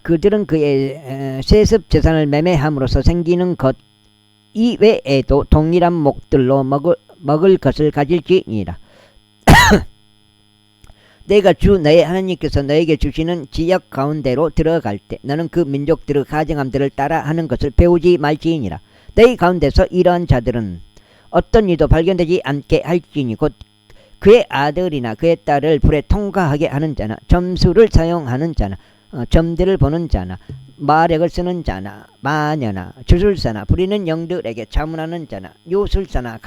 그들은 그의 세습 재산을 매매함으로써 생기는 것 이외에도 동일한 목들로 먹을 것을 가질지니라. 내가 주 너의 하나님께서 너에게 주시는 지역 가운데로 들어갈 때 너는 그 민족들의 가증함들을 따라 하는 것을 배우지 말지니라. 너희 가운데서 이러한 자들은 어떤 이도 발견되지 않게 할지니 곧 그의 아들이나 그의 딸을 불에 통과하게 하는 자나 점수를 사용하는 자나 점들을 보는 자나 마력을 쓰는 자나 마녀나 주술사나 부리는 영들에게 자문하는 자나 요술사나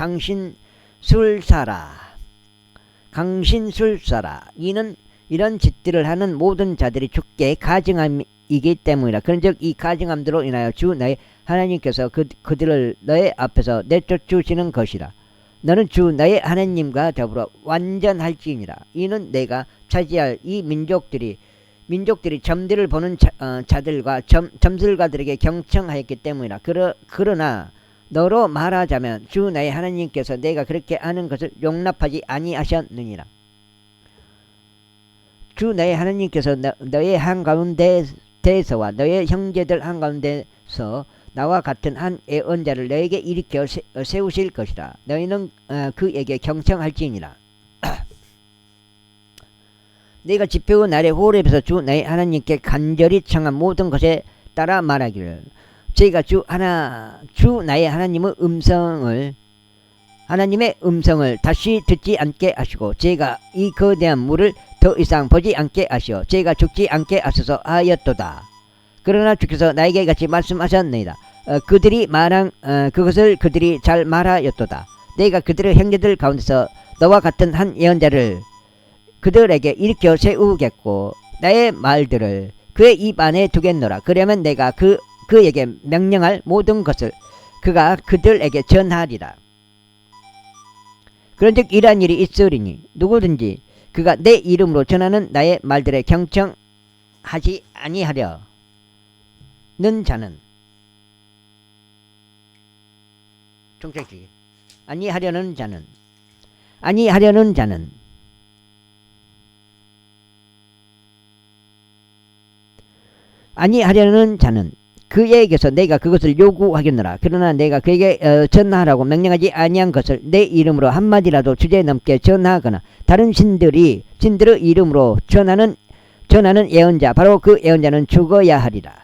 강신술사라 이는 이런 짓들을 하는 모든 자들이 주께 가증함이기 때문이라. 그런즉 이 가증함들로 인하여 주 너의 하나님께서 그들을 너의 앞에서 내쫓으시는 것이라. 너는 주 너의 하나님과 더불어 완전할지니라. 이는 내가 차지할 이 민족들이 점들을 보는 자들과 점술가들에게 경청하였기 때문이라. 그러나 너로 말하자면 주 너의 하나님께서 내가 그렇게 하는 것을 용납하지 아니하셨느니라. 주 너의 하나님께서 너의 한가운데서와 너의 형제들 한가운데서 나와 같은 한 예언자를 너에게 일으켜 세우실 것이라. 너희는 그에게 경청할지니라. 네가 집회의 날에 호렙에서 주 너의 하나님께 간절히 청한 모든 것에 따라 말하기를 제가 주 나의 하나님의 음성을 다시 듣지 않게 하시고 제가 이 거대한 물을 더 이상 보지 않게 하시어 제가 죽지 않게 하소서 하였도다. 그러나 주께서 나에게 같이 말씀하셨나이다. 그들이 말한 그것을 그들이 잘 말하였도다. 내가 그들의 형제들 가운데서 너와 같은 한 예언자를 그들에게 일으켜 세우겠고 나의 말들을 그의 입 안에 두겠노라. 그러면 내가 그에게 명령할 모든 것을 그가 그들에게 전하리라. 그런즉 이러한 일이 있으리니 누구든지 그가 내 이름으로 전하는 나의 말들에 경청하지 아니하려는 자는 종착지기. 아니하려는 자는, 아니하려는 자는, 아니하려는 자는 그에게서 내가 그것을 요구하겠노라. 그러나 내가 그에게 전하라고 명령하지 아니한 것을 내 이름으로 한마디라도 주제 넘게 전하거나 다른 신들의 이름으로 전하는 예언자, 바로 그 예언자는 죽어야 하리라.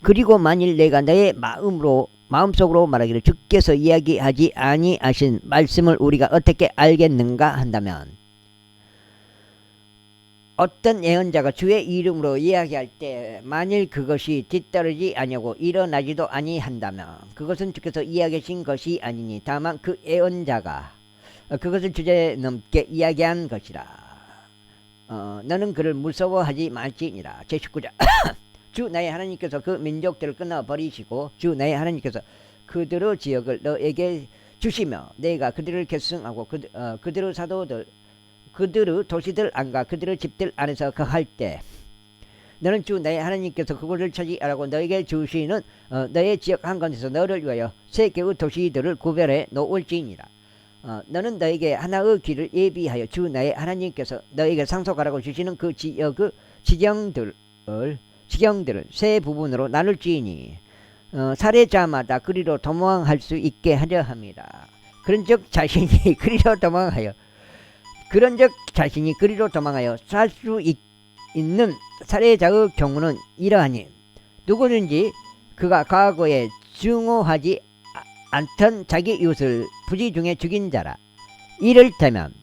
그리고 만일 내가 너의 마음속으로 말하기를 주께서 이야기하지 아니하신 말씀을 우리가 어떻게 알겠는가 한다면, 어떤 예언자가 주의 이름으로 이야기할 때 만일 그것이 뒤따르지 아니하고 일어나지도 아니한다면 그것은 주께서 이야기하신 것이 아니니 다만 그 예언자가 그것을 주제 넘게 이야기한 것이라. 너는 그를 무서워하지 말지니라. 제19절 주 나의 하나님께서 그 민족들을 끊어버리시고 주 나의 하나님께서 그들의 지역을 너에게 주시며 내가 그들을 계승하고 그들의 사도들 그들의 도시들 안과 그들의 집들 안에서 거할 때 너는 주 나의 하나님께서 그곳을 차지하라고 너에게 주시는 너의 지역 한 곳에서 너를 위하여 세 개의 도시들을 구별해 놓을지니라. 너는 너에게 하나의 길을 예비하여 주 나의 하나님께서 너에게 상속하라고 주시는 그 지역의 지경들을 세 부분으로 나눌지니 살해자마다 그리로 도망할 수 있게 하려 합니다. 그런즉 자신이 그리로 도망하여 살 수 있는 살해자의 경우는 이러하니 누구든지 그가 과거에 증오하지 않던 자기 이웃을 부지 중에 죽인 자라. 이를테면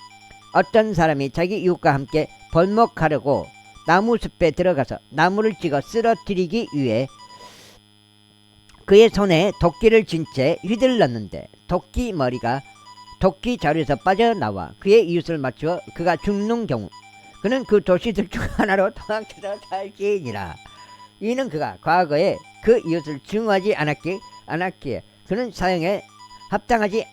어떤 사람이 자기 이웃과 함께 벌목하려고 나무숲에 들어가서 나무를 찍어 쓰러뜨리기 위해 그의 손에 도끼를 쥔 채 휘둘렀는데 도끼 머리가 도끼 자루에서 빠져나와 그의 이웃을 맞추어 그가 죽는 경우 그는 그 도시들 중 하나로 도망쳐서 살지니라. 이는 그가 과거에 그 이웃을 증오하지 않았기에 그는 사형에 합당하지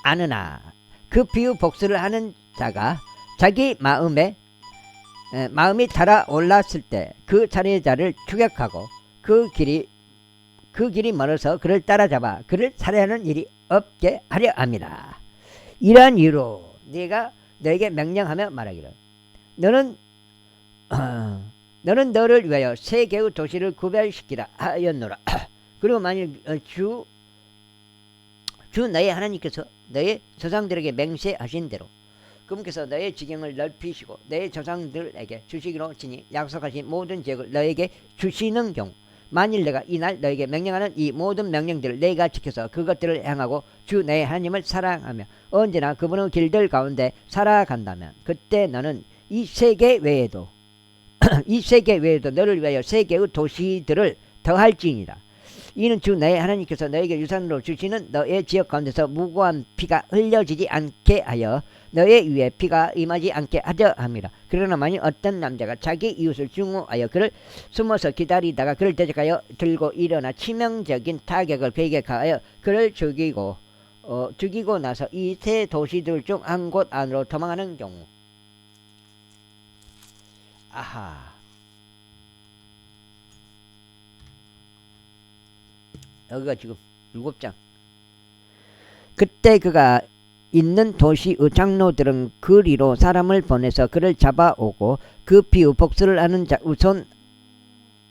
않으나 그 비유 복수를 하는 자가 자기 마음이 달아올랐을 때 그 살해자를 추격하고 그 길이 멀어서 그를 따라잡아 그를 살해하는 일이 없게 하려 함이라. 이러한 이유로 네가 너에게 명령하며 말하기를 너는 너를 위하여 세 개의 도시를 구별시키라 하였노라. 그리고 만일 주 너의 하나님께서 너의 조상들에게 맹세하신 대로 그분께서 너의 지경을 넓히시고 너의 조상들에게 주시기로 치니 약속하신 모든 지역을 너에게 주시는 경우 만일 내가 이날 너에게 명령하는 이 모든 명령들을 내가 지켜서 그것들을 행하고 주 너의 하나님을 사랑하며 언제나 그분의 길들 가운데 살아간다면 그때 너는 이 세계 외에도 너를 위하여 세 개의 도시들을 더할지니라. 이는 주 너의 하나님께서 너에게 유산으로 주시는 너의 지역 가운데서 무고한 피가 흘려지지 않게 하여 너의 위에 피가 임하지 않게 하려 함이라. 그러나 만일 어떤 남자가 자기 이웃을 증오하여 그를 숨어서 기다리다가 그를 대적하여 들고 일어나 치명적인 타격을 그에게 가하여 그를 죽이고 나서 이 세 도시들 중 한 곳 안으로 도망하는 경우. 아하, 여기가 지금 7장. 그때 그가 있는 도시의 장로들은 그리로 사람을 보내서 그를 잡아오고 그 비유 복수를 하는 자의 손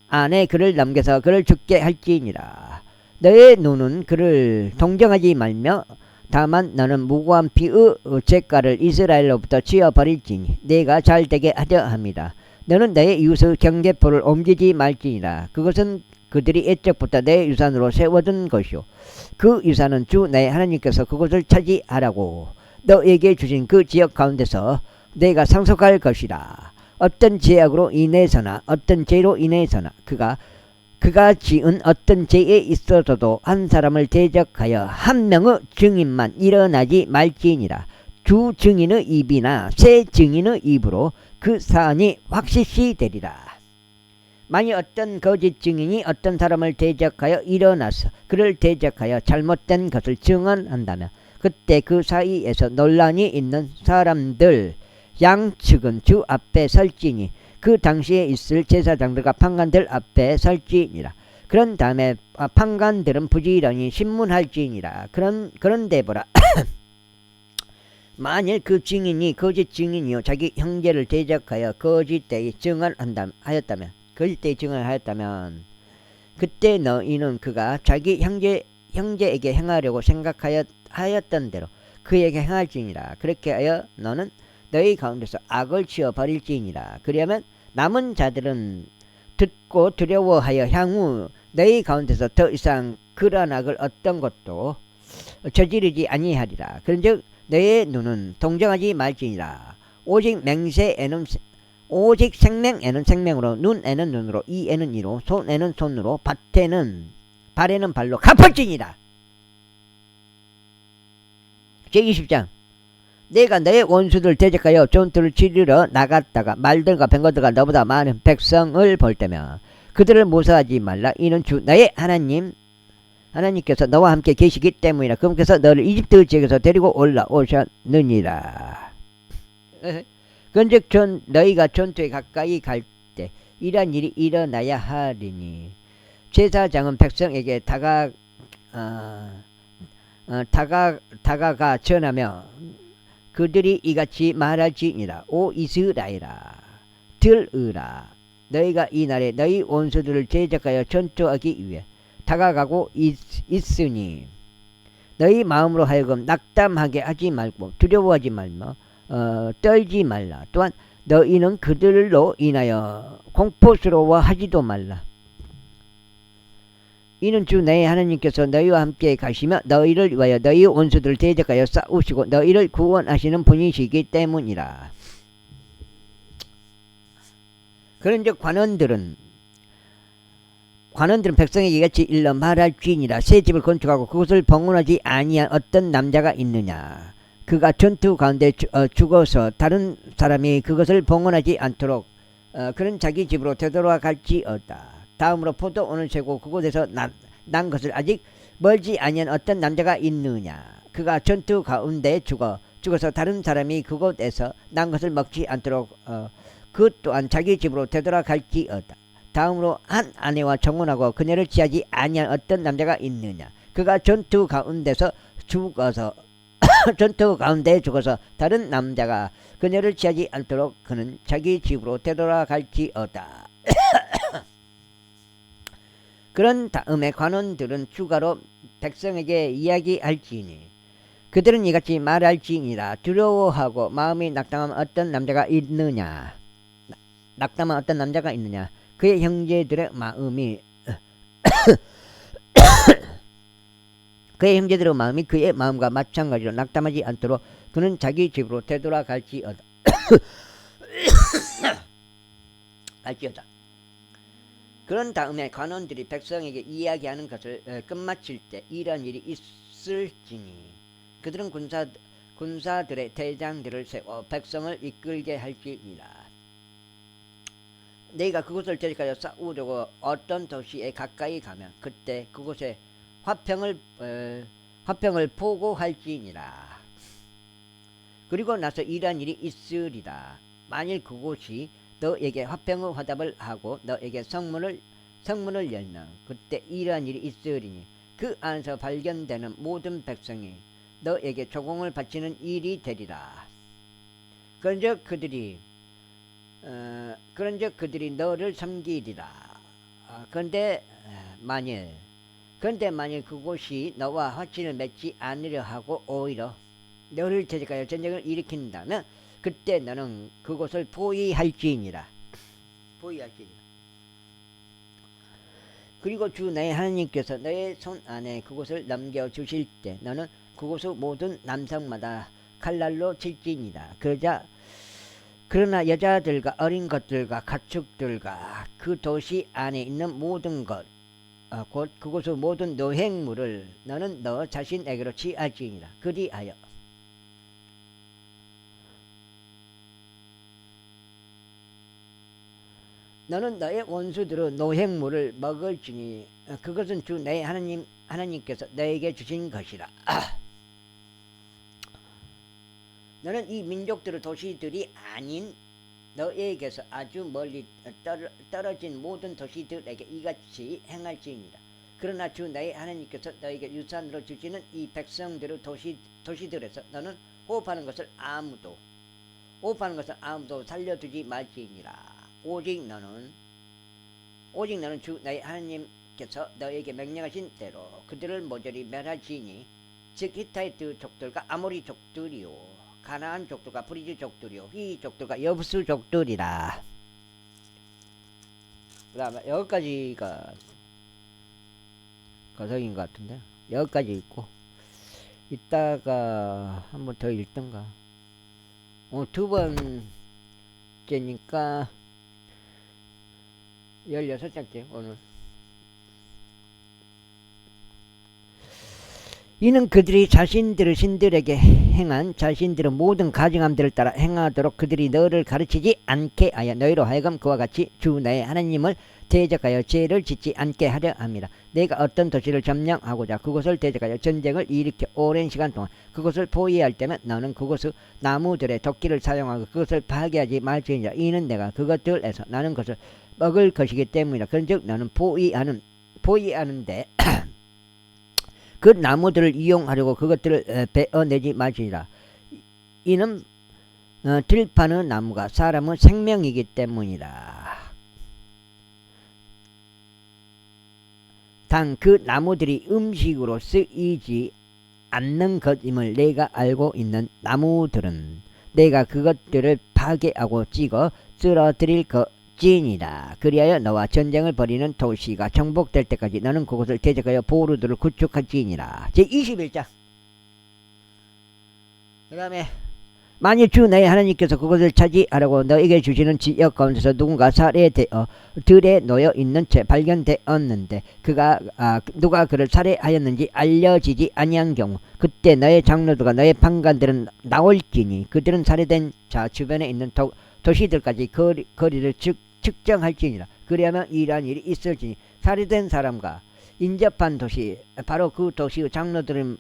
안에 그를 넘겨서 그를 죽게 할지니라. 너의 눈은 그를 동정하지 말며 다만 너는 무고한 피의 죄가를 이스라엘로부터 지어버릴지니 내가 잘되게 하려 합니다. 너는 너의 이웃의 경계포를 옮기지 말지니라. 그것은 그들이 애적부터 내 유산으로 세워둔 것이요 그 유산은 주 내 하나님께서 그곳을 차지하라고 너에게 주신 그 지역 가운데서 내가 상속할 것이라. 어떤 죄악으로 인해서나 어떤 죄로 인해서나 그가 지은 어떤 죄에 있어서도 한 사람을 대적하여 한 명의 증인만 일어나지 말지니라. 주 증인의 입이나 새 증인의 입으로 그 사안이 확실시 되리라. 만일 어떤 거짓 증인이 어떤 사람을 대적하여 일어나서 그를 대적하여 잘못된 것을 증언한다면 그때 그 사이에서 논란이 있는 사람들 양측은 주 앞에 설지니 그 당시에 있을 제사장들과 판관들 앞에 설지니라. 그런 다음에 판관들은 부지런히 신문할지니라. 그런데 보라. 만일 그 증인이 거짓 증인이요 자기 형제를 대적하여 거짓되이 하였다면 그때 너희는 그가 자기 형제에게 행하려고 생각하였던 대로 그에게 행할지니라. 그렇게 하여 너는 너희 가운데서 악을 지어 버릴지니라. 그러면 남은 자들은 듣고 두려워하여 향후 너희 가운데서 더 이상 그러한 악을 어떤 것도 저지르지 아니하리라. 그런즉 너의 눈은 동정하지 말지니라. 오직 생명에는 생명으로, 눈에는 눈으로, 이에는 이로, 손에는 손으로, 발에는 발로 갚을지니라. 제20장. 내가 너의 원수들 대적하여 전투를 치르러 나갔다가 말들과 병거들과 너보다 많은 백성을 볼 때면 그들을 모사하지 말라. 이는 주 너의 하나님께서 너와 함께 계시기 때문이라. 그분께서 너를 이집트 지역에서 데리고 올라오셨느니라. 그런즉 너희가 전투에 가까이 갈 때 이러한 일이 일어나야 하리니 제사장은 백성에게 다가가 전하며 그들이 이같이 말할지니라. 오 이스라엘아, 들으라. 너희가 이 날에 너희 원수들을 대적하여 전투하기 위해 다가가고 있으니 너희 마음으로 하여금 낙담하게 하지 말고 두려워하지 말며 떨지 말라. 또한 너희는 그들로 인하여 공포스러워하지도 말라. 이는 주 너희 하나님께서 너희와 함께 가시며 너희를 위하여 너희 원수들을 대적하여 싸우시고 너희를 구원하시는 분이시기 때문이라. 그런즉 관원들은 백성에게 이같이 일러 말할지니라. 새 집을 건축하고 그것을 봉헌하지 아니한 어떤 남자가 있느냐. 그가 전투 가운데 죽어서 다른 사람이 그것을 봉헌하지 않도록 그는 자기 집으로 되돌아갈지어다. 다음으로 포도원을 세고 그곳에서 난 것을 아직 멀지 아니한 어떤 남자가 있느냐. 그가 전투 가운데 죽어서 다른 사람이 그곳에서 난 것을 먹지 않도록 그 또한 자기 집으로 되돌아갈지어다. 다음으로 한 아내와 정혼하고 그녀를 취하지 아니한 어떤 남자가 있느냐. 그가 전투 가운데 죽어서 다른 남자가 그녀를 취하지 않도록 그는 자기 집으로 되돌아갈지어다. 그런 다음에 관원들은 추가로 백성에게 이야기할지니 그들은 이같이 말할지니라. 두려워하고 마음이 낙담한 어떤 남자가 있느냐. 그의 형제들의 마음이 그의 마음과 마찬가지로 낙담하지 않도록 그는 자기 집으로 되돌아갈지어다. 그런 다음에 관원들이 백성에게 이야기하는 것을 끝마칠 때 이러한 일이 있을지니 그들은 군사들의 대장들을 세워 백성을 이끌게 할지니라. 너희가 그곳을 대적하여 싸우려고 어떤 도시에 가까이 가면 그때 그곳에 화평을 보고할지니라. 그리고 나서 이러한 일이 있으리라. 만일 그곳이 너에게 화평의 화답을 하고 너에게 성문을 열면 그때 이러한 일이 있으리니 그 안에서 발견되는 모든 백성이 너에게 조공을 바치는 일이 되리라. 그런즉 그들이 너를 섬기리라. 그런데 만일 그곳이 너와 화친을 맺지 않으려 하고 오히려 너를 대적하여 전쟁을 일으킨다면 그때 너는 그곳을 포위할지니라. 그리고 주 너의 하나님께서 너의 손 안에 그곳을 넘겨주실 때 너는 그곳의 모든 남성마다 칼날로 칠지니라. 그러나 여자들과 어린 것들과 가축들과 그 도시 안에 있는 모든 것 곧 그곳의 모든 노획물을 너는 너 자신에게로 취할지니라. 그리하여 너는 너의 원수들의 노획물을 먹을지니 그것은 주 너의 하나님께서 너에게 주신 것이라. 너는 이 민족들의 도시들이 아닌 너에게서 아주 멀리 떨어진 모든 도시들에게 이같이 행할지니라. 그러나 주 너희 하나님께서 너에게 유산으로 주시는 이 백성들의 도시들에서 너는 호흡하는 것을 아무도 살려두지 말지니라. 오직 너는 주 너희 하나님께서 너에게 명령하신 대로 그들을 모조리 멸하지니, 즉 히타이트 족들과 아모리 족들이요 가나안 족들과 브리즈 족들이요 휘 족들과 여부수 족들이라. 그 다음에 여기까지가 가석인 것 같은데, 여기까지 읽고 이따가 한 번 더 읽던가. 두 번째니까 16장째 오늘. 이는 그들이 자신들의 신들에게 행한 자신들의 모든 가증함들을 따라 행하도록 그들이 너를 가르치지 않게 하여 너희로 하여금 그와 같이 주 너의 하나님을 대적하여 죄를 짓지 않게 하려 함이라. 내가 어떤 도시를 점령하고자 그곳을 대적하여 전쟁을 일으켜 오랜 시간 동안 그곳을 포위할 때면 너는 그곳의 나무들의 도끼를 사용하고 그것을 파괴하지 말지니라. 이는 내가 그것들에서 나는 것을 먹을 것이기 때문이라. 그런즉 너는 포위하는데 그 나무들을 이용하려고 그것들을 베어내지 말지니라. 이는 들판의 나무가 사람의 생명이기 때문이라. 단 그 나무들이 음식으로 쓰이지 않는 것임을 내가 알고 있는 나무들은 내가 그것들을 파괴하고 찍어 쓰러뜨릴 것이니라. 그리하여 너와 전쟁을 벌이는 도시가 정복될 때까지 너는 그곳을 대적하여 보루들을 구축할지니라. 제21장. 그 다음에 만일 주 너희 하나님께서 그것을 차지하라고 너에게 주시는 지역 가운데서 누군가 살해되어 들에 놓여 있는 채 발견되었는데 누가 그를 살해하였는지 알려지지 아니한 경우 그때 너의 장로들과 너의 판관들은 나올지니 그들은 살해된 자 주변에 있는 도시들까지 거리를 측정할지니라. 그리하면 이러한 일이 있을지니 살해된 사람과 인접한 도시 바로 그 도시의 장로들은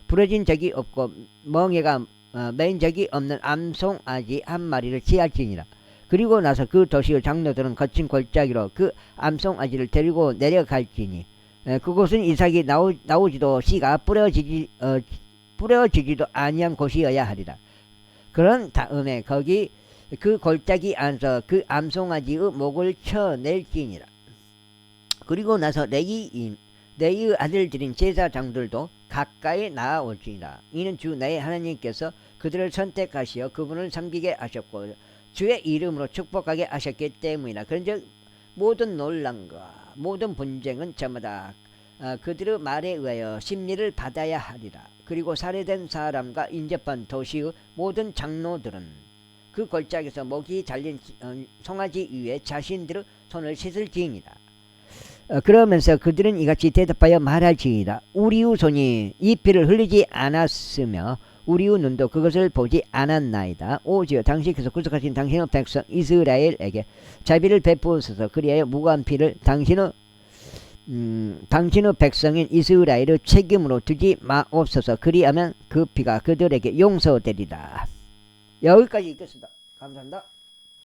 부러진 적이 없고 멍에가 맨 적이 없는 암송아지 한 마리를 취할지니라. 그리고 나서 그 도시의 장로들은 거친 골짜기로 그 암송아지를 데리고 내려갈지니 그곳은 이삭이 나오지도 씨가 뿌려지지도 아니한 곳이어야 하리라. 그런 다음에 거기 그 골짜기 안에서 그 암송아지의 목을 쳐낼지니라. 그리고 나서 레위의 아들들인 제사장들도 가까이 나아올지니라. 이는 주 너의 하나님께서 그들을 선택하시어 그분을 섬기게 하셨고 주의 이름으로 축복하게 하셨기 때문이라. 그런즉 모든 논란과 모든 분쟁은 저마다 그들의 말에 의하여 심리를 받아야 하리라. 그리고 살해된 사람과 인접한 도시의 모든 장로들은 그 골짜기에서 목이 잘린 송아지 위에 자신들의 손을 씻을지니라. 그러면서 그들은 이같이 대답하여 말할지니라. 우리의 손이 이 피를 흘리지 않았으며 우리의 눈도 그것을 보지 않았나이다. 오지어 당신께서 구속하신 당신의 백성 이스라엘에게 자비를 베푸소서. 그리하여 무고한 피를 당신의 백성인 이스라엘의 책임으로 두지 마옵소서. 그리하면 그 피가 그들에게 용서되리라. 여기까지 읽겠습니다. 감사합니다.